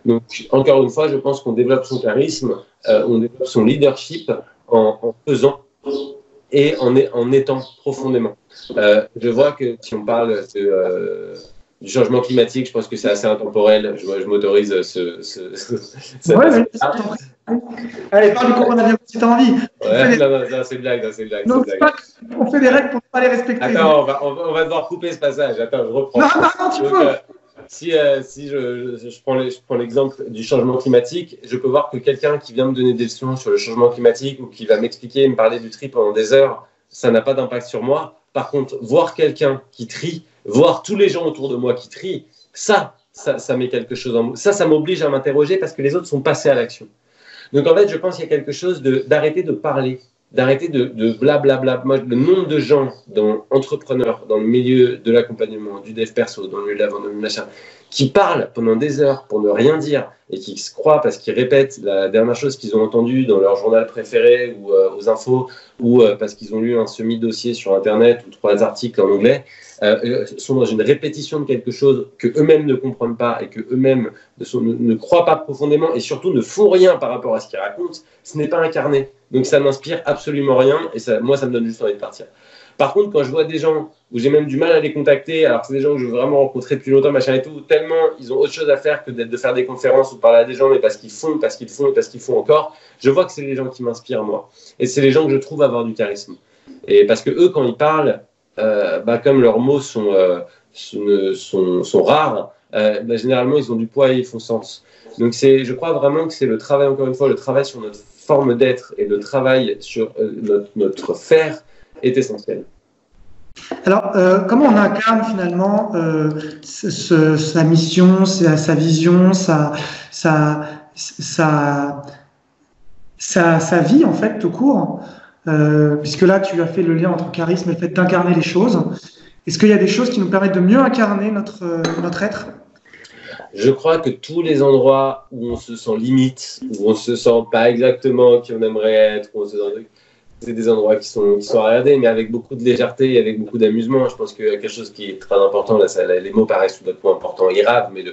Donc, encore une fois, je pense qu'on développe son charisme, on développe son leadership en faisant et en étant profondément. Je vois que si on parle du changement climatique, je pense que c'est assez intemporel. Je m'autorise Ouais, allez, parle du coronavirus si tu as envie. Ouais, non, c'est une blague. On fait des règles pour ne pas les respecter. Attends, on va devoir couper ce passage. Attends, je reprends. Non, tu peux. Si je prends l'exemple du changement climatique, je peux voir que quelqu'un qui vient me donner des leçons sur le changement climatique ou qui va m'expliquer et me parler du tri pendant des heures, ça n'a pas d'impact sur moi. Par contre, voir quelqu'un qui trie, voir tous les gens autour de moi qui trient, ça met quelque chose en moi. Ça m'oblige à m'interroger parce que les autres sont passés à l'action. Donc en fait, je pense qu'il y a quelque chose d'arrêter de parler, d'arrêter de blablabla. Moi, le nombre de gens, entrepreneurs, dans le milieu de l'accompagnement, du dev perso, dans le milieu de la vente, dans le machin, qui parlent pendant des heures pour ne rien dire et qui se croient parce qu'ils répètent la dernière chose qu'ils ont entendue dans leur journal préféré ou aux infos ou parce qu'ils ont lu un semi-dossier sur Internet ou 3 articles en anglais, sont dans une répétition de quelque chose qu'eux-mêmes ne comprennent pas et qu'eux-mêmes ne croient pas profondément et surtout ne font rien par rapport à ce qu'ils racontent, ce n'est pas incarné. Donc ça n'inspire absolument rien et moi, ça me donne juste envie de partir. Par contre, quand je vois des gens où j'ai même du mal à les contacter, alors que c'est des gens que je veux vraiment rencontrer depuis longtemps, machin et tout, tellement ils ont autre chose à faire que de faire des conférences ou de parler à des gens, mais parce qu'ils font encore, je vois que c'est les gens qui m'inspirent, moi. Et c'est les gens que je trouve avoir du charisme. Et parce que eux, quand ils parlent, comme leurs mots sont rares, généralement, ils ont du poids et ils font sens. Donc, je crois vraiment que c'est le travail, encore une fois, le travail sur notre forme d'être et le travail sur notre faire est essentiel. Alors, comment on incarne finalement sa mission, sa vision, sa vie en fait tout court, puisque là tu as fait le lien entre charisme et le fait d'incarner les choses. Est-ce qu'il y a des choses qui nous permettent de mieux incarner notre être? Je crois que tous les endroits où on se sent limite, où on se sent pas exactement qui on aimerait être, où on se sent... c'est des endroits qui sont à regarder, mais avec beaucoup de légèreté et avec beaucoup d'amusement. Je pense que quelque chose qui est très important, là, les mots paraissent tout d'un coup importants et graves, mais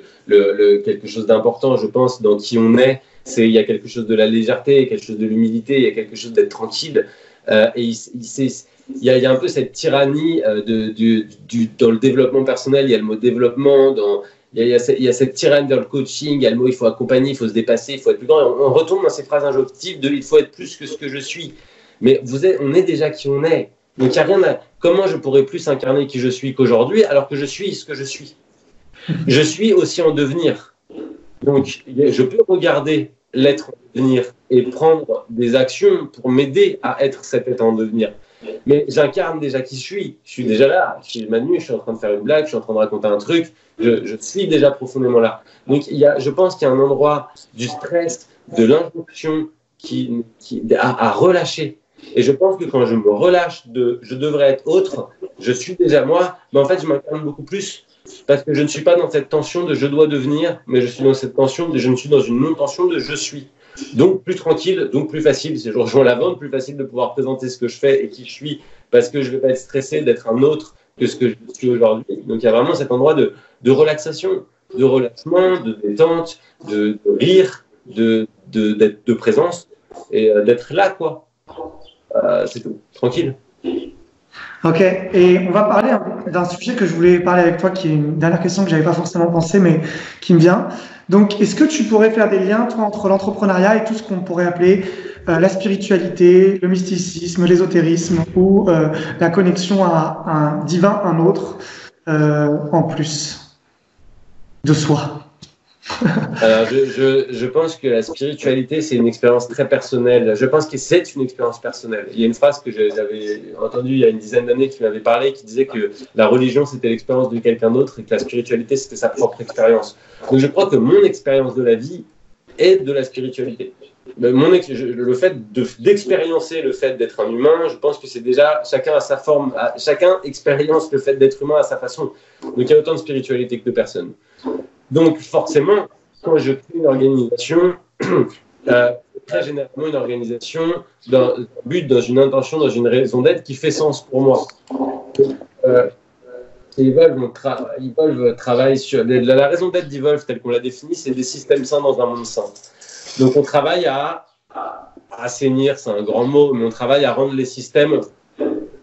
quelque chose d'important, je pense, dans qui on est, il y a quelque chose de la légèreté, quelque chose de l'humilité, il y a quelque chose d'être tranquille. Et il y a un peu cette tyrannie dans le développement personnel, il y a le mot développement, il y a cette tyrannie dans le coaching, il y a le mot il faut accompagner, il faut se dépasser, il faut être plus grand. On retourne dans ces phrases injonctives de il faut être plus que ce que je suis. Mais on est déjà qui on est. Donc, il n'y a rien à... Comment je pourrais plus incarner qui je suis qu'aujourd'hui alors que je suis ce que je suis? Je suis aussi en devenir. Donc, je peux regarder l'être en devenir et prendre des actions pour m'aider à être cet être en devenir. Mais j'incarne déjà qui je suis. Je suis déjà là. Je suis Manu, je suis en train de faire une blague, je suis en train de raconter un truc. Je suis déjà profondément là. Donc, je pense qu'il y a un endroit du stress, de l'injonction à relâcher. Et je pense que quand je me relâche je devrais être autre, je suis déjà moi, mais en fait, je m'incarne beaucoup plus. Parce que je ne suis pas dans cette tension de je dois devenir, mais je suis dans cette tension de je ne suis dans une non-tension de je suis. Donc plus tranquille, donc plus facile, si je rejoins la vente, plus facile de pouvoir présenter ce que je fais et qui je suis, parce que je ne vais pas être stressé d'être un autre que ce que je suis aujourd'hui. Donc il y a vraiment cet endroit de relaxation, de relâchement, de détente, de rire, de présence et d'être là, quoi. C'est tout, tranquille. Ok, et on va parler d'un sujet que je voulais parler avec toi, qui est une dernière question que j'avais pas forcément pensé, mais qui me vient. Donc, est-ce que tu pourrais faire des liens, toi, entre l'entrepreneuriat et tout ce qu'on pourrait appeler la spiritualité, le mysticisme, l'ésotérisme ou la connexion à un divin, un autre, en plus de soi? Alors, je pense que la spiritualité, c'est une expérience très personnelle. Je pense que c'est une expérience personnelle. Il y a une phrase que j'avais entendue il y a une dizaine d'années qui m'avait parlé, qui disait que la religion, c'était l'expérience de quelqu'un d'autre et que la spiritualité, c'était sa propre expérience. Donc, je crois que mon expérience de la vie est de la spiritualité. Le fait d'expériencer le fait d'être un humain, je pense que c'est déjà, chacun a sa forme, chacun expérience le fait d'être humain à sa façon. Donc, il y a autant de spiritualité que de personnes. Donc, forcément, quand je crée une organisation, très généralement une organisation d'un but, dans une intention, dans une raison d'être qui fait sens pour moi. Evolve travaille sur... La raison d'être d'Evolve, telle qu'on l'a définie, c'est des systèmes sains dans un monde sain. Donc, on travaille à assainir, c'est un grand mot, mais on travaille à rendre les systèmes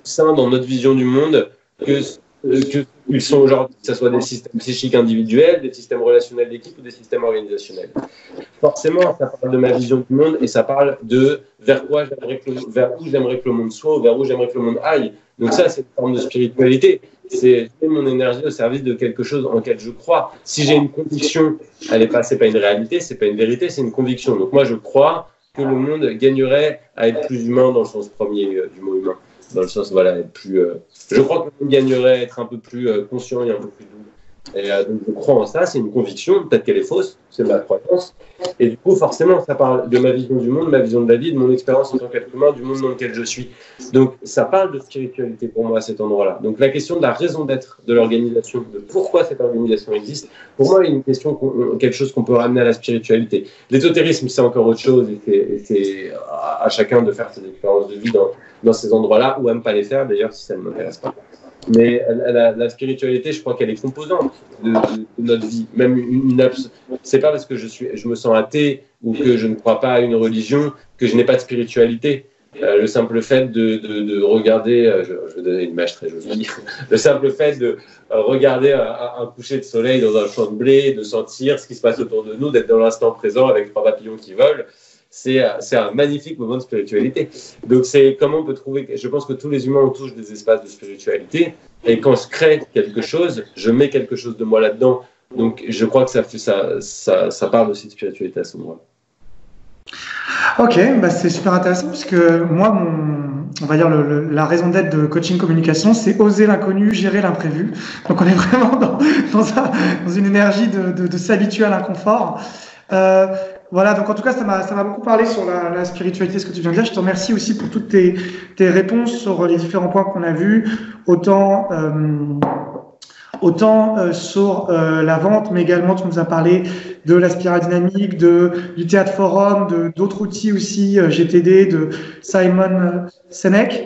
sains dans notre vision du monde qu'ils sont aujourd'hui, que ce soit des systèmes psychiques individuels, des systèmes relationnels d'équipe ou des systèmes organisationnels. Forcément, ça parle de ma vision du monde et ça parle de vers où j'aimerais que le monde soit ou vers où j'aimerais que le monde aille. Donc ça, c'est une forme de spiritualité. C'est mon énergie au service de quelque chose en lequel je crois. Si j'ai une conviction, c'est pas une réalité, c'est pas une vérité, c'est une conviction. Donc moi, je crois que le monde gagnerait à être plus humain dans le sens premier du mot humain. Dans le sens, voilà, être plus... je crois que l'on gagnerait à être un peu plus conscient et un peu plus doux. Et donc, je crois en ça, c'est une conviction, peut-être qu'elle est fausse, c'est ma croyance. Et du coup, forcément, ça parle de ma vision du monde, ma vision de la vie, de mon expérience en tant qu'être humain, du monde dans lequel je suis. Donc, ça parle de spiritualité pour moi à cet endroit-là. Donc, la question de la raison d'être de l'organisation, de pourquoi cette organisation existe, pour moi, il y a une question, quelque chose qu'on peut ramener à la spiritualité. L'ésotérisme, c'est encore autre chose, et c'est à chacun de faire ses expériences de vie dans ces endroits-là, ou à ne pas les faire, d'ailleurs, si ça ne m'intéresse pas. Mais la spiritualité, je crois qu'elle est composante de notre vie. Même c'est pas parce que je me sens athée ou que je ne crois pas à une religion, que je n'ai pas de spiritualité. Le simple fait de regarder, je vais donner une image très jolie, le simple fait de regarder un coucher de soleil dans un champ de blé, de sentir ce qui se passe autour de nous, d'être dans l'instant présent avec 3 papillons qui volent, c'est un magnifique moment de spiritualité. Donc c'est comment on peut trouver, je pense que tous les humains ont tous des espaces de spiritualité, et quand je crée quelque chose, je mets quelque chose de moi là-dedans. Donc je crois que ça parle aussi de spiritualité à ce moment-là. Ok, bah c'est super intéressant puisque moi, on va dire la raison d'être de coaching communication, c'est oser l'inconnu, gérer l'imprévu. Donc on est vraiment dans une énergie de s'habituer à l'inconfort. Voilà, donc en tout cas, ça m'a beaucoup parlé sur la spiritualité, ce que tu viens de dire. Je te remercie aussi pour toutes tes réponses sur les différents points qu'on a vus, autant sur la vente, mais également tu nous as parlé de la spirale dynamique, du théâtre forum, d'autres outils aussi, GTD, de Simon Sinek.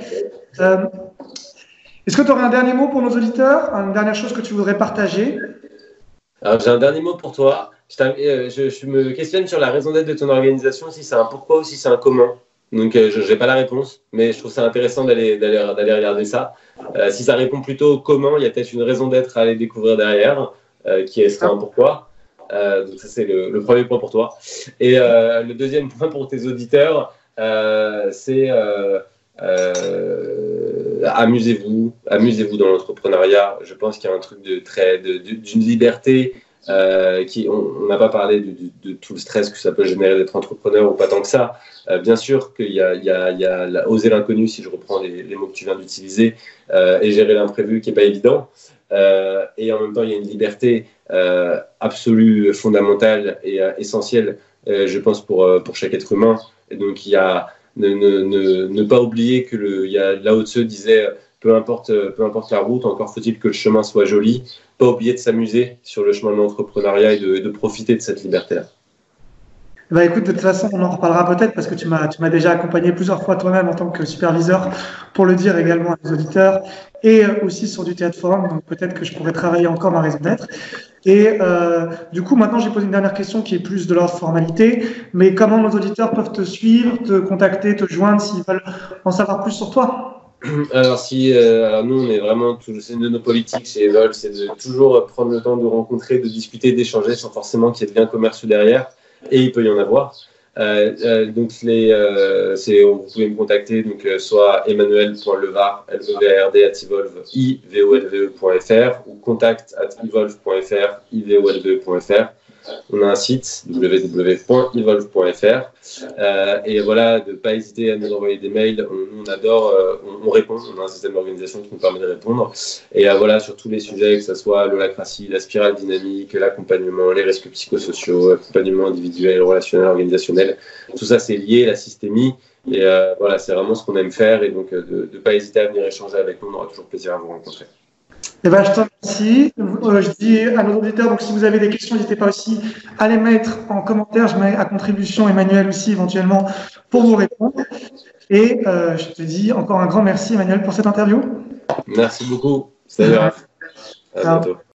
Est-ce que tu aurais un dernier mot pour nos auditeurs, une dernière chose que tu voudrais partager? Alors, j'ai un dernier mot pour toi. Je me questionne sur la raison d'être de ton organisation, si c'est un pourquoi ou si c'est un comment. Donc, je n'ai pas la réponse, mais je trouve ça intéressant d'aller regarder ça. Si ça répond plutôt au comment, il y a peut-être une raison d'être à aller découvrir derrière, qui serait un pourquoi. Donc, ça, c'est le premier point pour toi. Et le deuxième point pour tes auditeurs, c'est amusez-vous dans l'entrepreneuriat. Je pense qu'il y a un truc d'une liberté. On n'a pas parlé de tout le stress que ça peut générer d'être entrepreneur ou pas tant que ça. Bien sûr qu'il y a oser l'inconnu, si je reprends les mots que tu viens d'utiliser, et gérer l'imprévu qui n'est pas évident. Et en même temps, il y a une liberté absolue, fondamentale et essentielle, je pense, pour chaque être humain. Et donc, il y a ne pas oublier que Lao Tse disait peu importe la route, encore faut-il que le chemin soit joli. Pas oublier de s'amuser sur le chemin de l'entrepreneuriat et de profiter de cette liberté-là. Bah écoute, de toute façon, on en reparlera peut-être parce que tu m'as déjà accompagné plusieurs fois toi-même en tant que superviseur pour le dire également à nos auditeurs et aussi sur du théâtre forum. Donc peut-être que je pourrais travailler encore ma raison d'être. Et du coup, maintenant, j'ai posé une dernière question qui est plus de l'ordre formalité. Mais comment nos auditeurs peuvent te suivre, te contacter, te joindre s'ils veulent en savoir plus sur toi? Alors, alors nous, on est vraiment, c'est une de nos politiques chez Evolve, c'est de toujours prendre le temps de rencontrer, de discuter, d'échanger sans forcément qu'il y ait de liens commerciaux derrière. Et il peut y en avoir. Donc, vous pouvez me contacter, donc, soit emmanuel.levard, levard@evolve.fr ou contact@evolve.fr, ivolve.fr. On a un site www.evolve.fr et voilà, de ne pas hésiter à nous envoyer des mails. On adore, on répond. On a un système d'organisation qui nous permet de répondre. Et voilà, sur tous les sujets, que ce soit l'holacratie, la spirale dynamique, l'accompagnement, les risques psychosociaux, l'accompagnement individuel, relationnel, organisationnel, tout ça c'est lié, la systémie. Et voilà, c'est vraiment ce qu'on aime faire. Et donc, de ne pas hésiter à venir échanger avec nous. On aura toujours plaisir à vous rencontrer. Eh ben, je te remercie. Je dis à nos auditeurs, donc si vous avez des questions, n'hésitez pas aussi à les mettre en commentaire. Je mets à contribution Emmanuel aussi éventuellement pour vous répondre. Et je te dis encore un grand merci Emmanuel pour cette interview. Merci beaucoup. Salut. À bientôt.